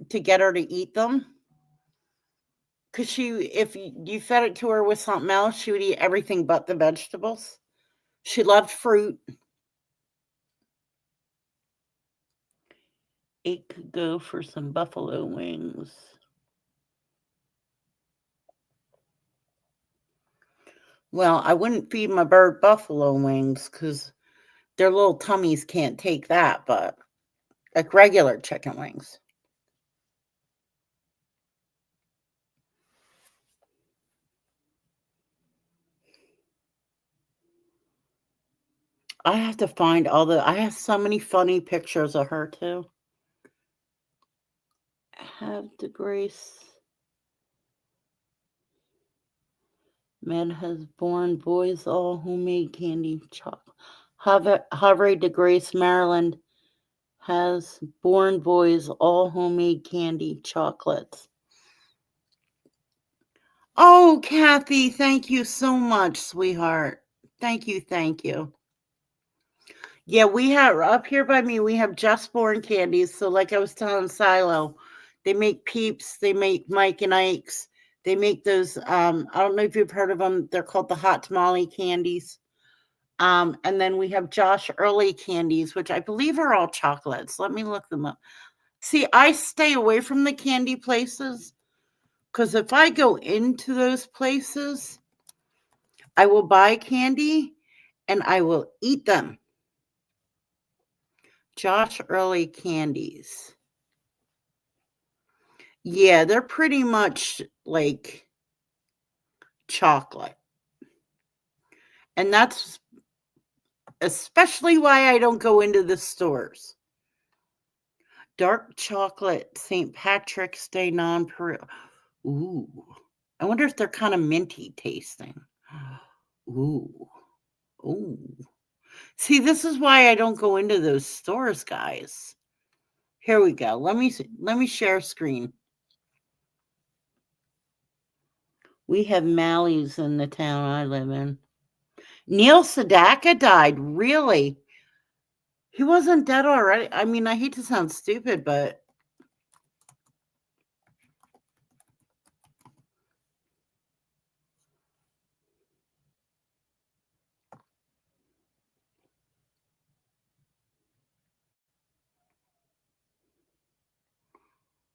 to get her to eat them. Cause if you fed it to her with something else, she would eat everything but the vegetables. She loved fruit. It could go for some buffalo wings. Well, I wouldn't feed my bird buffalo wings because their little tummies can't take that, but like regular chicken wings. I have to find I have so many funny pictures of her too. Have the grace. Man has born boys all homemade candy chocolate. Havre de Grace, Maryland has born boys all homemade candy chocolates. Oh, Kathy, thank you so much, sweetheart. Thank you, thank you. Yeah, we have up here by me, we have just born candies. So like I was telling Silo, they make Peeps, they make Mike and Ike's, they make those I don't know if you've heard of them. They're called the hot tamale candies. And then we have Josh Early candies, which I believe are all chocolates. Let me look them up. See, I stay away from the candy places because if I go into those places, I will buy candy and I will eat them. Josh Early candies. Yeah, they're pretty much like chocolate. And that's especially why I don't go into the stores. Dark chocolate St. Patrick's Day non-Peru. Ooh. I wonder if they're kind of minty tasting. Ooh. Ooh. See, this is why I don't go into those stores, guys. Here we go. Let me share screen. We have Mally's in the town I live in. Neil Sedaka died. Really? He wasn't dead already. I mean, I hate to sound stupid, but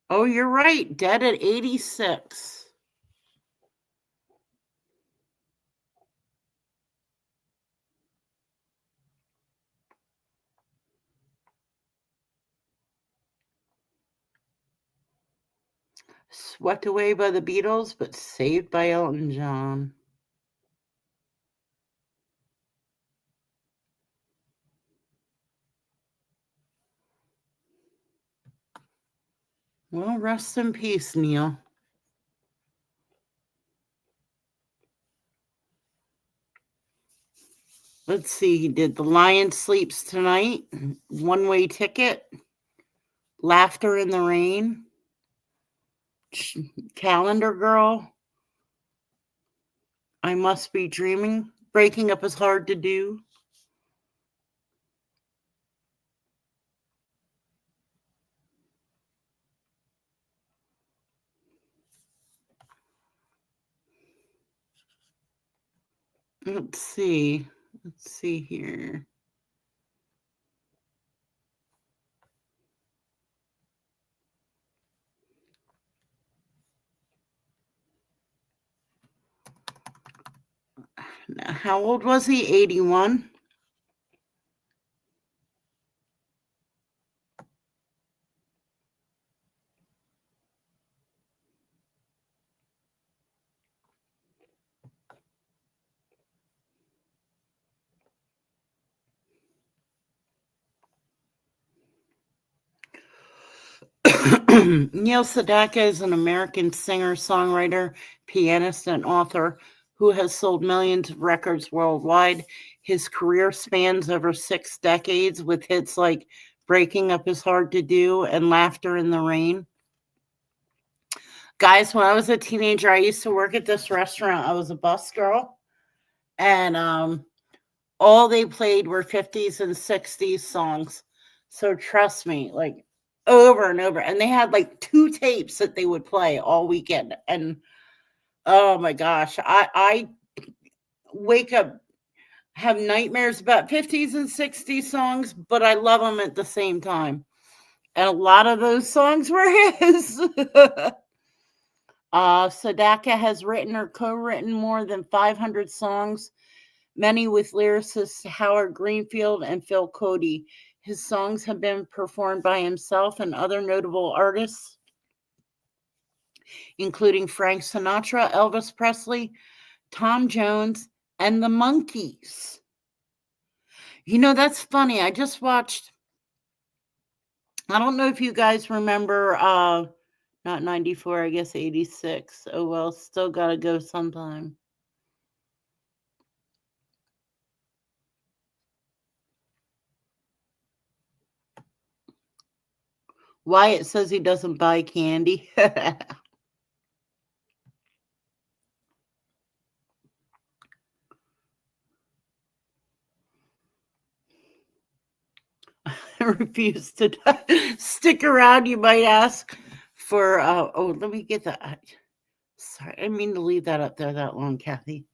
oh, you're right. Dead at 86. Swept away by the Beatles, but saved by Elton John. Well, rest in peace, Neil. Let's see. He did The Lion Sleeps Tonight, One Way Ticket, Laughter in the Rain, Calendar Girl, I Must Be Dreaming, Breaking Up Is Hard to Do. Let's see. Let's see here. Now, how old was he? 81. Neil Sedaka is an American singer, songwriter, pianist, and author who has sold millions of records worldwide. His career spans over 6 decades with hits like Breaking Up Is Hard to Do and Laughter in the Rain. Guys, when I was a teenager, I used to work at this restaurant. I was a bus girl, and all they played were 50s and 60s songs. So trust me, like over and over. And they had like 2 tapes that they would play all weekend. And oh my gosh, I wake up, have nightmares about 50s and 60s songs, but I love them at the same time. And a lot of those songs were his. Sedaka has written or co-written more than 500 songs, many with lyricists Howard Greenfield and Phil Cody. His songs have been performed by himself and other notable artists, including Frank Sinatra, Elvis Presley, Tom Jones, and the Monkees. You know, that's funny. I just watched, I don't know if you guys remember, not 94, I guess 86. Oh, well, still got to go sometime. Wyatt says he doesn't buy candy. I refuse to stick around, you might ask, for, oh, let me get that. Sorry, I didn't mean to leave that up there that long, Kathy.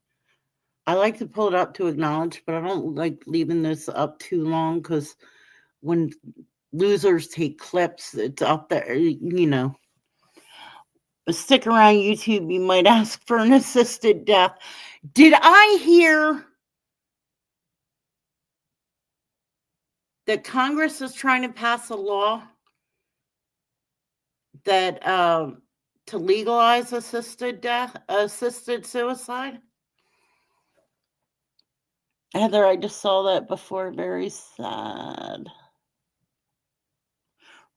I like to pull it up to acknowledge, but I don't like leaving this up too long because when losers take clips, it's up there, you know. Stick around, YouTube, you might ask for an assisted death. Did I hear that Congress is trying to pass a law that to legalize assisted suicide? Heather, I just saw that before. Very sad.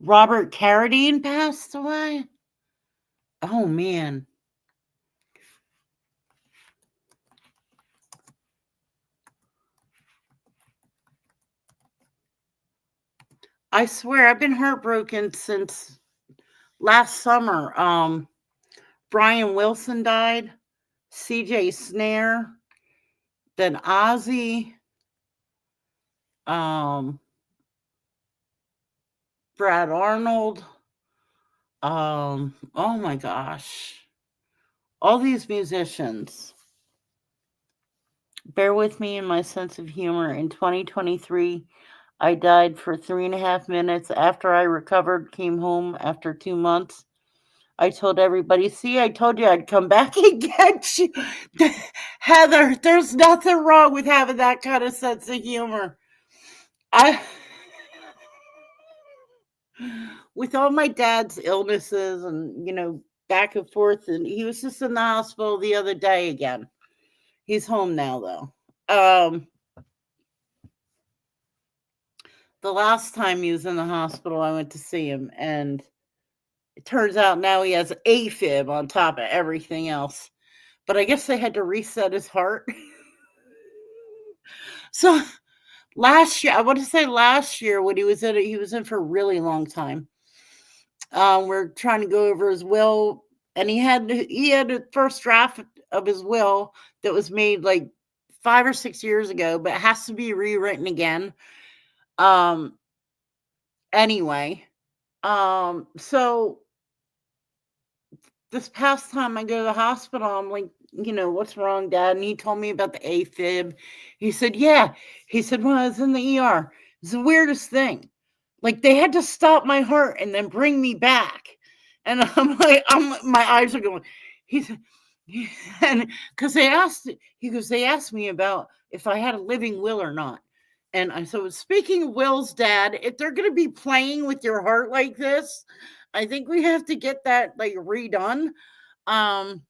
Robert Carradine passed away. Oh man. I swear I've been heartbroken since last summer. Brian Wilson died, CJ Snare, then Ozzy, Brad Arnold. Oh my gosh. All these musicians. Bear with me in my sense of humor. In 2023, I died for 3.5 minutes after I recovered, came home after 2 months. I told everybody, see, I told you I'd come back and get you. Heather, there's nothing wrong with having that kind of sense of humor. With all my dad's illnesses and, you know, back and forth, and he was just in the hospital the other day again. He's home now, though. The last time he was in the hospital, I went to see him, and it turns out now he has AFib on top of everything else. But I guess they had to reset his heart. So last year, I want to say last year when he was in for a really long time. We're trying to go over his will, and he had a first draft of his will that was made like 5 or 6 years ago, but it has to be rewritten again. Anyway, so this past time I go to the hospital, I'm like, you know, what's wrong, Dad? And he told me about the AFib. He said, yeah. He said, when I was in the ER, it's the weirdest thing. Like, they had to stop my heart and then bring me back. And I'm like, my eyes are going. He said, and because they asked me about if I had a living will or not. And I said, speaking of wills, Dad, if they're going to be playing with your heart like this, I think we have to get that like redone. But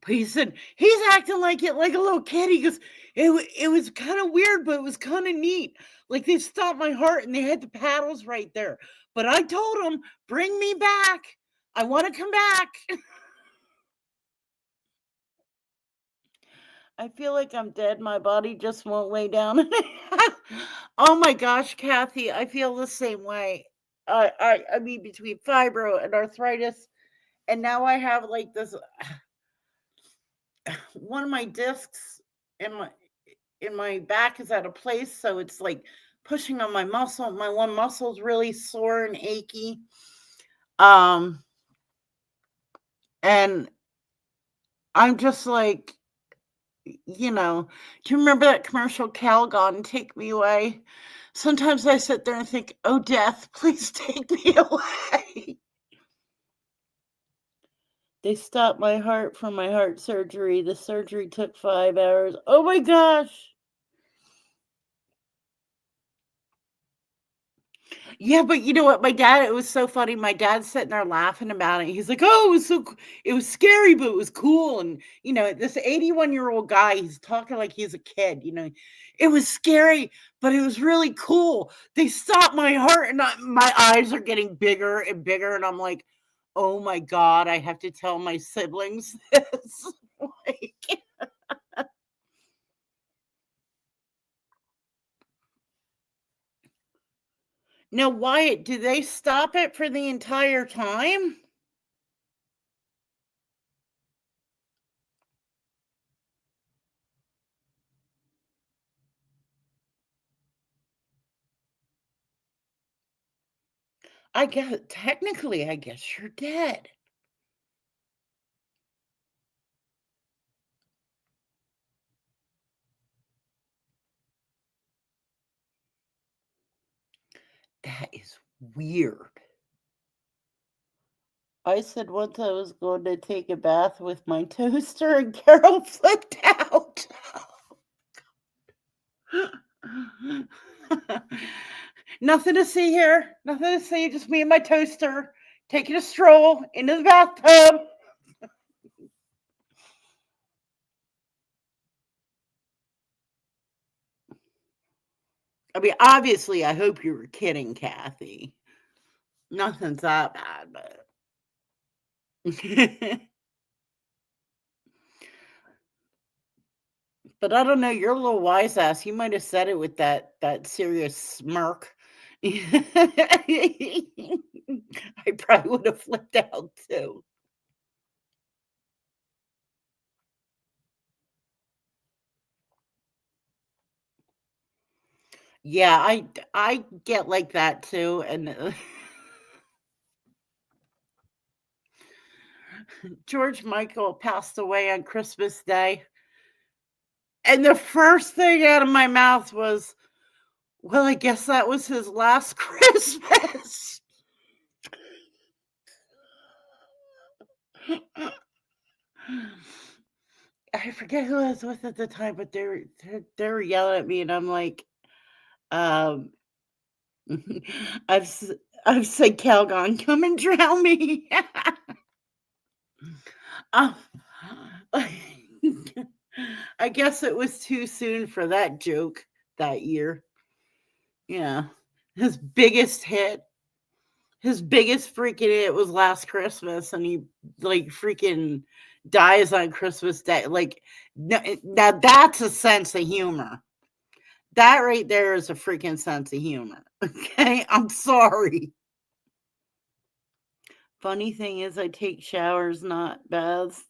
he said he's acting like a little kid. He goes, it was kind of weird, but it was kind of neat. Like they stopped my heart and they had the paddles right there. But I told him, bring me back. I want to come back. I feel like I'm dead. My body just won't lay down. Oh my gosh, Kathy, I feel the same way. I mean, between fibro and arthritis, and now I have like this. One of my discs in my back is out of place, so it's like pushing on my muscle. My one muscle is really sore and achy. And I'm just like, do you remember that commercial, Calgon, Take Me Away? Sometimes I sit there and think, oh, death, please take me away. They stopped my heart from my heart surgery. The surgery took 5 hours. Oh my gosh. Yeah, but you know what? It was so funny. My dad's sitting there laughing about it. He's like, oh, it was scary, but it was cool. And, this 81-year-old guy, he's talking like he's a kid, it was scary, but it was really cool. They stopped my heart and my eyes are getting bigger and bigger. And I'm like, oh my God, I have to tell my siblings this. Like, now, Wyatt, do they stop it for the entire time? Technically, I guess you're dead. That is weird. I said once I was going to take a bath with my toaster and Carol flipped out. Nothing to see here. Nothing to see. Just me and my toaster taking a stroll into the bathtub. I mean, obviously, I hope you were kidding, Kathy. Nothing's that bad, but. But I don't know, you're a little wise ass. You might have said it with that serious smirk. I probably would have flipped out too. Yeah, I get like that too, and George Michael passed away on Christmas Day, and the first thing out of my mouth was, well, I guess that was his last Christmas. I forget who I was with at the time, but they were yelling at me, and I'm like, um, I've said, Calgon, come and drown me. um, I guess it was too soon for that joke that year. Yeah, his biggest freaking hit was Last Christmas, and he like freaking dies on Christmas Day. Like, now that's a sense of humor. That right there is a freaking sense of humor. Okay, I'm sorry. Funny thing is, I take showers, not baths.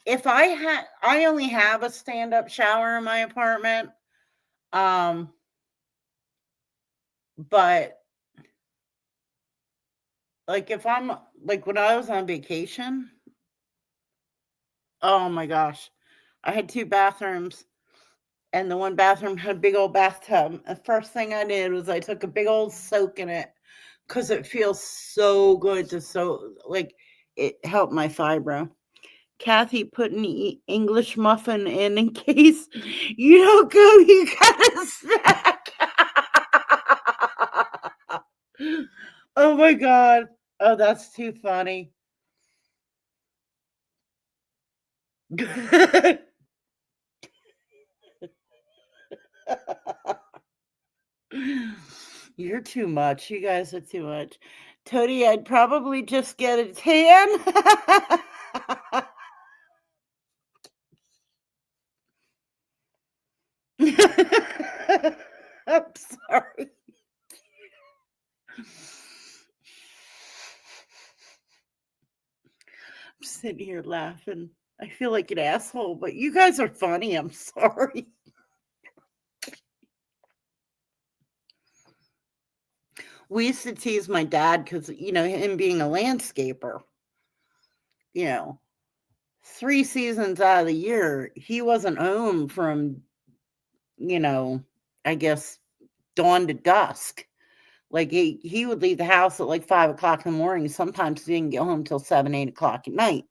I only have a stand-up shower in my apartment. But like if I'm like when I was on vacation, oh my gosh, I had 2 bathrooms, and the one bathroom had a big old bathtub. The first thing I did was I took a big old soak in it because it feels so good like it helped my fibro. Kathy put an English muffin in case you don't go, you got a snack. Oh my God. Oh, that's too funny. You're too much. You guys are too much. Tony, I'd probably just get a tan. I'm sorry. I'm sitting here laughing. I feel like an asshole, but you guys are funny. I'm sorry. We used to tease my dad because, him being a landscaper, 3 seasons out of the year, he wasn't home from, I guess, dawn to dusk. Like he would leave the house at like 5 o'clock in the morning. Sometimes he didn't get home till 7, 8 o'clock at night.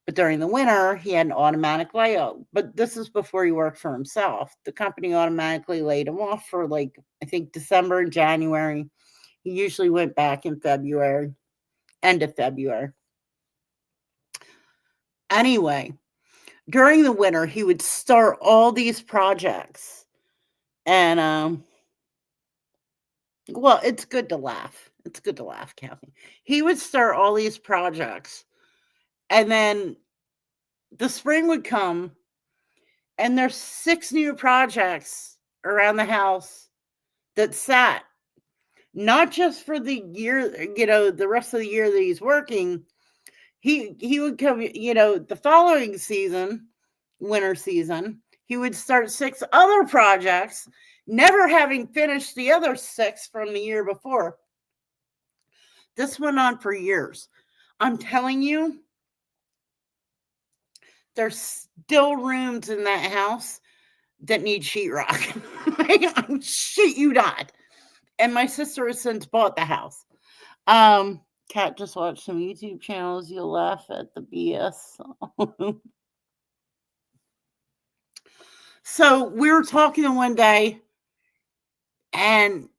But during the winter, he had an automatic layout. But this is before he worked for himself. The company automatically laid him off for like, I think, December and January. He usually went back in February, end of February. Anyway, during the winter, he would start all these projects. And, well, it's good to laugh. It's good to laugh, Kathy. He would start all these projects. And then the spring would come, and there's 6 new projects around the house that sat. Not just for the year, the rest of the year that he's working. He would come, the following season, winter season, he would start 6 other projects, never having finished the other 6 from the year before. This went on for years. I'm telling you, there's still rooms in that house that need sheetrock. I shit you not. And my sister has since bought the house. Kat just watched some YouTube channels. You'll laugh at the BS. So we were talking one day, and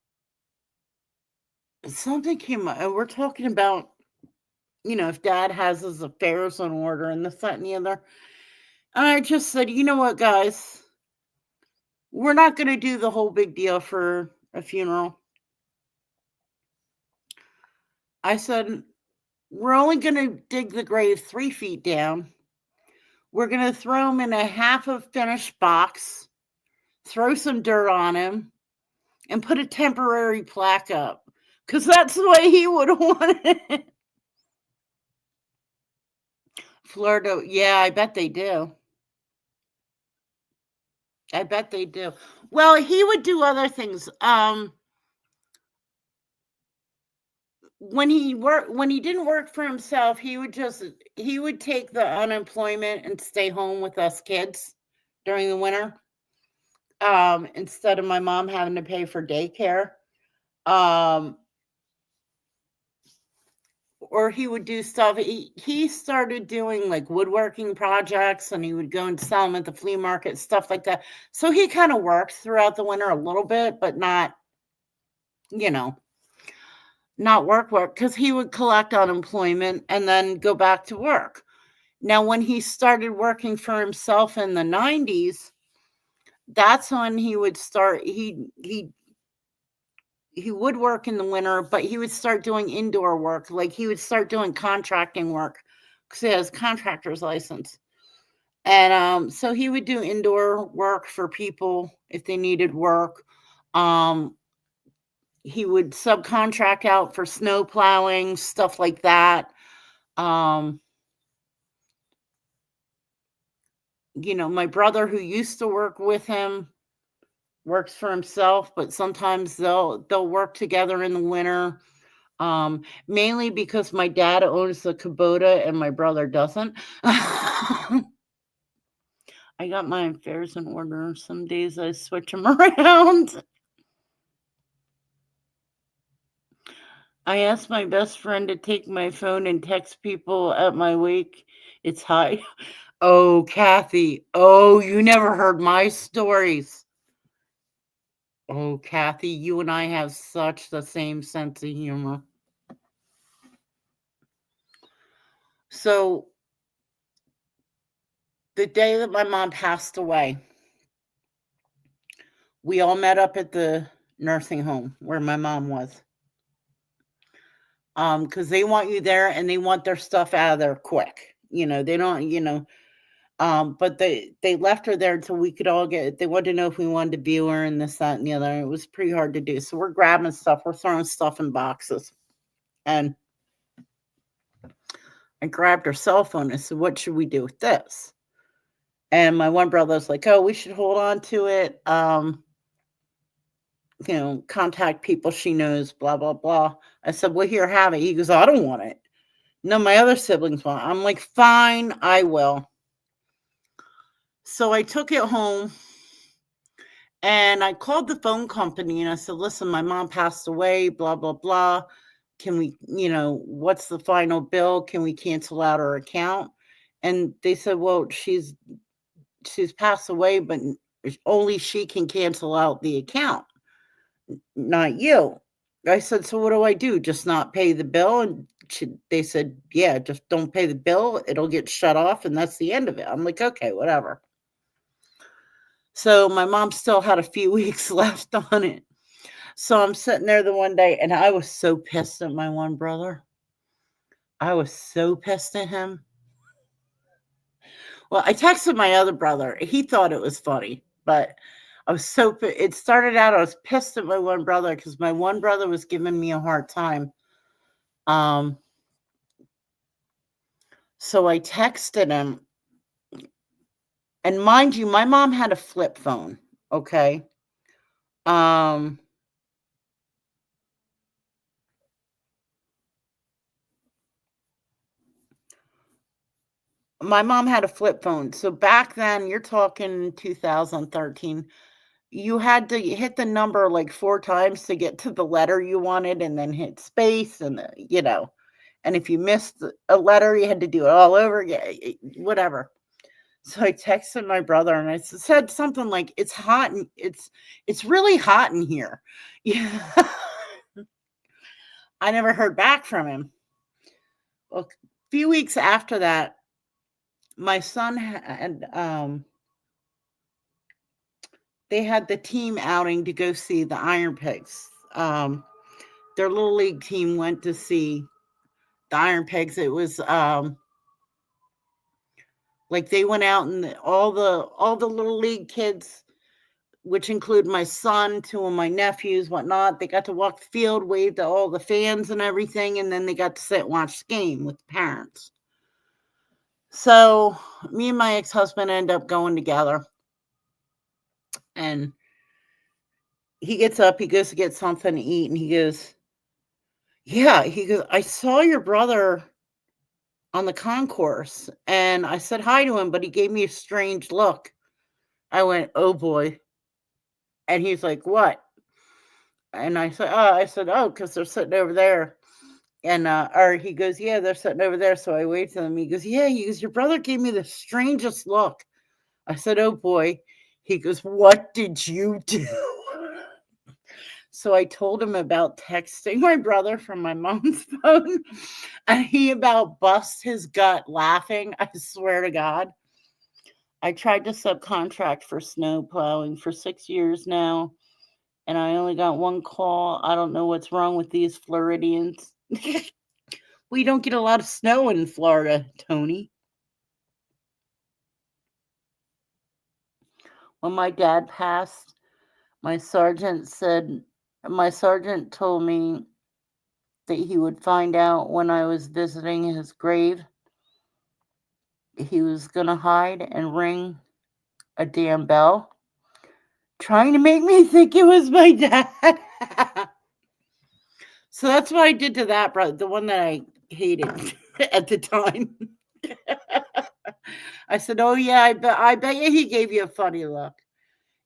something came up. And we're talking about, if Dad has his affairs in order and this, that, and the other. And I just said, you know what, guys? We're not going to do the whole big deal for a funeral. I said, we're only going to dig the grave 3 feet down. We're going to throw him in a half of finished box, throw some dirt on him, and put a temporary plaque up. Because that's the way he would want it. Florida, yeah, I bet they do. I bet they do. Well, he would do other things. When he didn't work for himself, he would take the unemployment and stay home with us kids during the winter. Instead of my mom having to pay for daycare. Or he would do stuff. He started doing like woodworking projects, and he would go and sell them at the flea market, stuff like that. So he kind of worked throughout the winter a little bit, but not, not work, because he would collect unemployment and then go back to work. Now, when he started working for himself in the 90s, that's when he would start, he would work in the winter, but he would start doing indoor work. Like he would start doing contracting work because he has a contractor's license. And so he would do indoor work for people if they needed work. He would subcontract out for snow plowing, stuff like that. My brother who used to work with him works for himself, but sometimes they'll work together in the winter. Mainly because my dad owns the Kubota and my brother doesn't. I got my affairs in order. Some days I switch them around. I asked my best friend to take my phone and text people at my wake. It's high. Oh, Kathy. Oh, you never heard my stories. Oh, Kathy, you and I have such the same sense of humor. So, the day that my mom passed away, we all met up at the nursing home where my mom was. Because they want you there and they want their stuff out of there quick. They don't, but they left her there until we could all they wanted to know if we wanted to view her and this, that, and the other. It was pretty hard to do. So we're grabbing stuff, we're throwing stuff in boxes. And I grabbed her cell phone and said, what should we do with this? And my one brother's like, oh, we should hold on to it. Contact people she knows, blah, blah, blah. I said, well, here, have it. He goes, I don't want it. No, my other siblings want it. I'm like, fine, I will. So I took it home and I called the phone company and I said, listen, my mom passed away, blah, blah, blah. Can we, what's the final bill? Can we cancel out her account? And they said, well, she's passed away, but only she can cancel out the account, not you. I said, so what do I do? Just not pay the bill? And they said, yeah, just don't pay the bill. It'll get shut off and that's the end of it. I'm like, okay, whatever. So my mom still had a few weeks left on it. So I'm sitting there the one day and I was so pissed at my one brother. I was so pissed at him. Well, I texted my other brother. He thought it was funny, but I was it started out, I was pissed at my one brother because my one brother was giving me a hard time. So I texted him. And mind you, my mom had a flip phone, okay? My mom had a flip phone. So back then, you're talking 2013, you had to hit the number like 4 times to get to the letter you wanted and then hit space and, and if you missed a letter, you had to do it all over again, whatever. So I texted my brother and I said something like, it's hot and it's really hot in here. Yeah. I never heard back from him. Well, a few weeks after that, my son had, they had the team outing to go see the Iron Pigs. Their little league team went to see the Iron Pigs. It was, like they went out and all the little league kids, which include my son, 2 of my nephews, whatnot, they got to walk the field, wave to all the fans and everything, and then they got to sit and watch the game with the parents. So me and my ex-husband end up going together. And he gets up, he goes to get something to eat, and he goes, I saw your brother on the concourse. And I said hi to him, but he gave me a strange look. I went, oh boy. And he's like, what? And I said, oh, because they're sitting over there. And or he goes, yeah, they're sitting over there. So I waved to them. He goes, yeah. He goes, your brother gave me the strangest look. I said, oh boy. He goes, what did you do? So I told him about texting my brother from my mom's phone, and he about bust his gut laughing. I swear to God. I tried to subcontract for snow plowing for 6 years now, and I only got 1 call. I don't know what's wrong with these Floridians. We don't get a lot of snow in Florida, Tony. When my dad passed, my sergeant told me that he would find out when I was visiting his grave. He was going to hide and ring a damn bell, trying to make me think it was my dad. So that's what I did to that brother, the one that I hated at the time. I said, oh yeah, I bet you he gave you a funny look.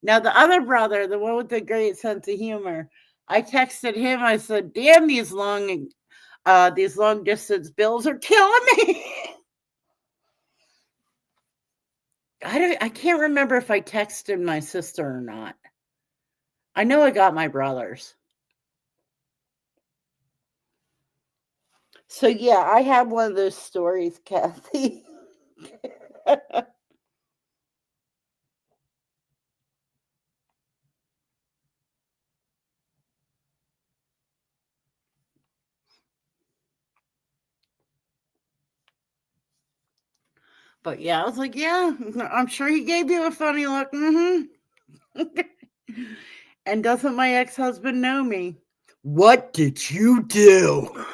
Now the other brother, the one with the great sense of humor, I texted him, I said, damn, these long distance bills are killing me. I can't remember if I texted my sister or not. I know I got my brothers. So yeah, I have one of those stories, Kathy. But yeah, I was like, yeah, I'm sure he gave you a funny look. Mm-hmm. And doesn't my ex-husband know me? What did you do?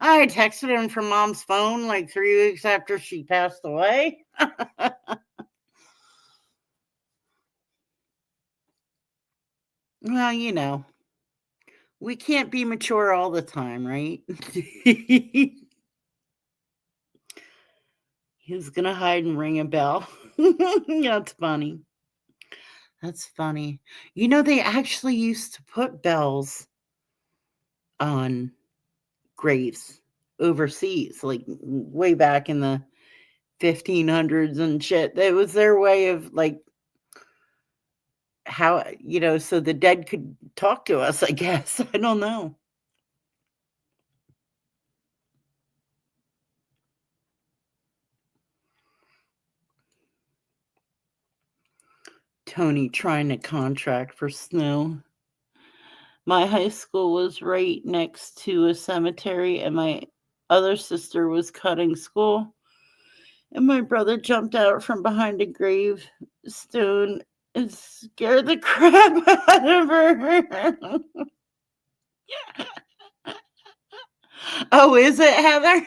I texted him from mom's phone like 3 weeks after she passed away. Well, we can't be mature all the time, right? He's gonna hide and ring a bell. That's funny. That's funny. They actually used to put bells on graves overseas, like way back in the 1500s and shit. That was their way of like how, so the dead could talk to us, I guess. I don't know. Tony trying to contract for snow. My high school was right next to a cemetery, and my other sister was cutting school. And my brother jumped out from behind a gravestone and scared the crap out of her. Oh, is it, Heather?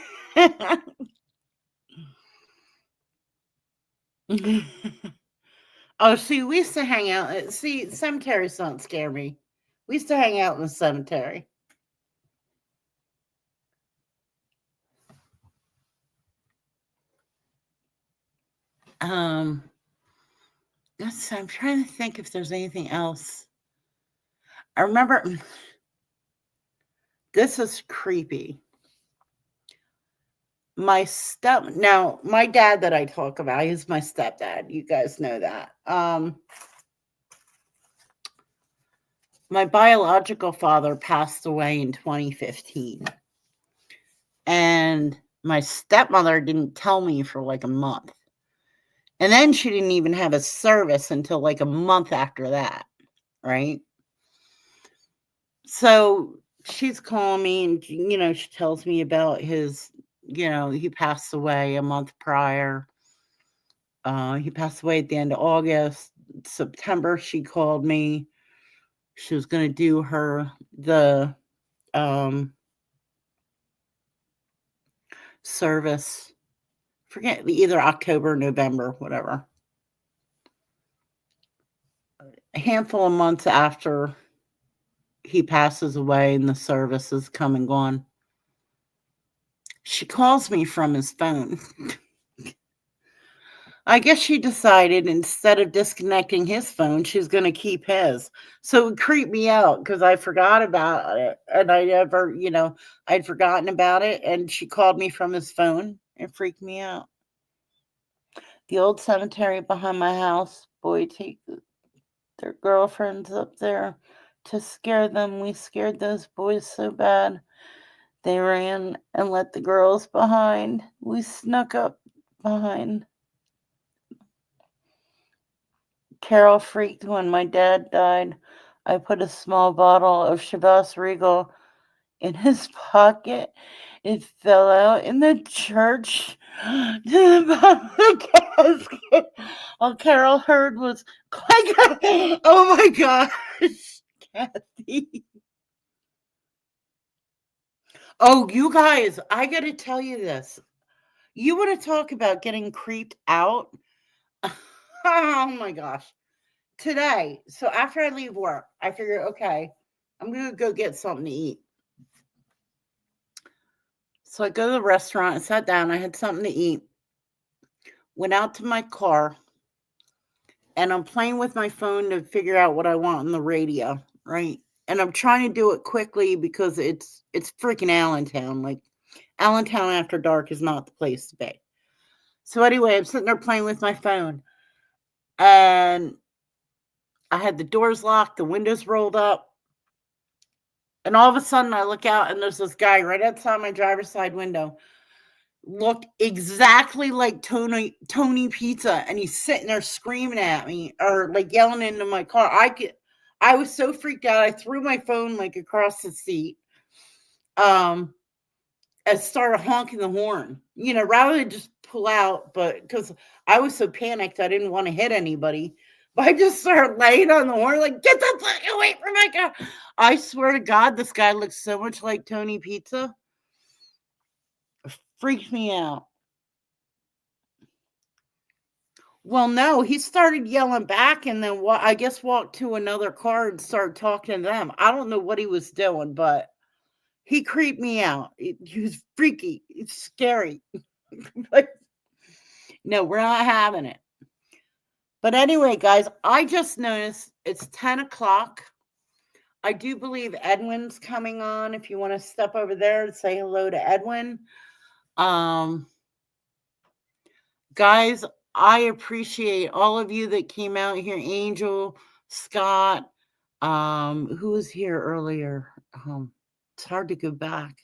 Oh, see, we used to hang out. See, cemeteries don't scare me. We used to hang out in the cemetery. I'm trying to think if there's anything else. I remember this is creepy. My dad that I talk about, he's my stepdad. You guys know that. My biological father passed away in 2015. And my stepmother didn't tell me for like a month. And then she didn't even have a service until like a month after that, right? So she's calling me and, she tells me about his, he passed away a month prior. He passed away at the end of August. September, she called me. She was going to do the service. Forget, either October or November, whatever. A handful of months after he passes away and the service is come and gone, she calls me from his phone. I guess she decided instead of disconnecting his phone, she's going to keep his. So it creeped me out because I forgot about it. And I'd forgotten about it. And she called me from his phone. It freaked me out. The old cemetery behind my house, boy, take their girlfriends up there to scare them. We scared those boys so bad. They ran and let the girls behind. We snuck up behind. Carol freaked when my dad died. I put a small bottle of Chivas Regal in his pocket. It fell out in the church to the bottom of the casket. All Carol heard was, oh my gosh, Kathy. Oh, you guys, I got to tell you this. You want to talk about getting creeped out? Oh my gosh. Today, so after I leave work, I figure, okay, I'm going to go get something to eat. So I go to the restaurant, I sat down, I had something to eat, went out to my car, and I'm playing with my phone to figure out what I want on the radio, right? And I'm trying to do it quickly because it's freaking Allentown. Like, Allentown after dark is not the place to be. So anyway, I'm sitting there playing with my phone, and I had the doors locked, the windows rolled up, and all of a sudden I look out and there's this guy right outside my driver's side window. Looked exactly like Tony Pizza, and he's sitting there screaming at me or like yelling into my car. I was so freaked out. I threw my phone like across the seat. and started honking the horn, rather than just pull out. But because I was so panicked, I didn't want to hit anybody. But I just started laying on the horn, like, get the fuck away from my car. I swear to God, this guy looks so much like Tony Pizza. Freaked me out. Well, no, he started yelling back and then I guess walked to another car and started talking to them. I don't know what he was doing, but he creeped me out. He was freaky. It's scary. Like, no, we're not having it. But anyway, guys, I just noticed it's 10 o'clock. I do believe Edwin's coming on. If you want to step over there and say hello to Edwin. Guys, I appreciate all of you that came out here. Angel, Scott, who was here earlier? It's hard to go back.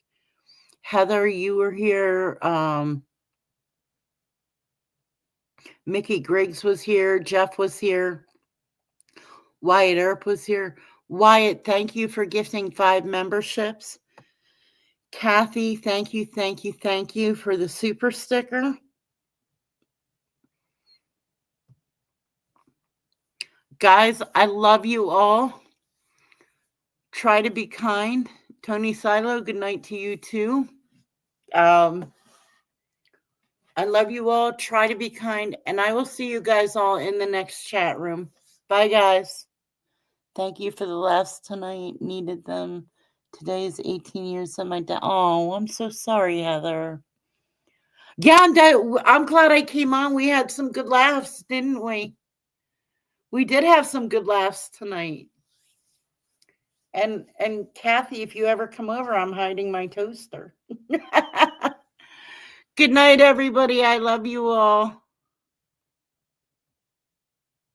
Heather, you were here. Mickey Griggs was here. Jeff was here. Wyatt Earp was here. Wyatt, thank you for gifting 5 memberships. Kathy, thank you for the super sticker. Guys, I love you all. Try to be kind. Tony Silo, good night to you too. I love you all. Try to be kind. And I will see you guys all in the next chat room. Bye, guys. Thank you for the laughs tonight. Needed them. Today is 18 years of my dad. Oh, I'm so sorry, Heather. Yeah, I'm glad I came on. We had some good laughs, didn't we? We did have some good laughs tonight. And Kathy, if you ever come over, I'm hiding my toaster. Good night, everybody. I love you all.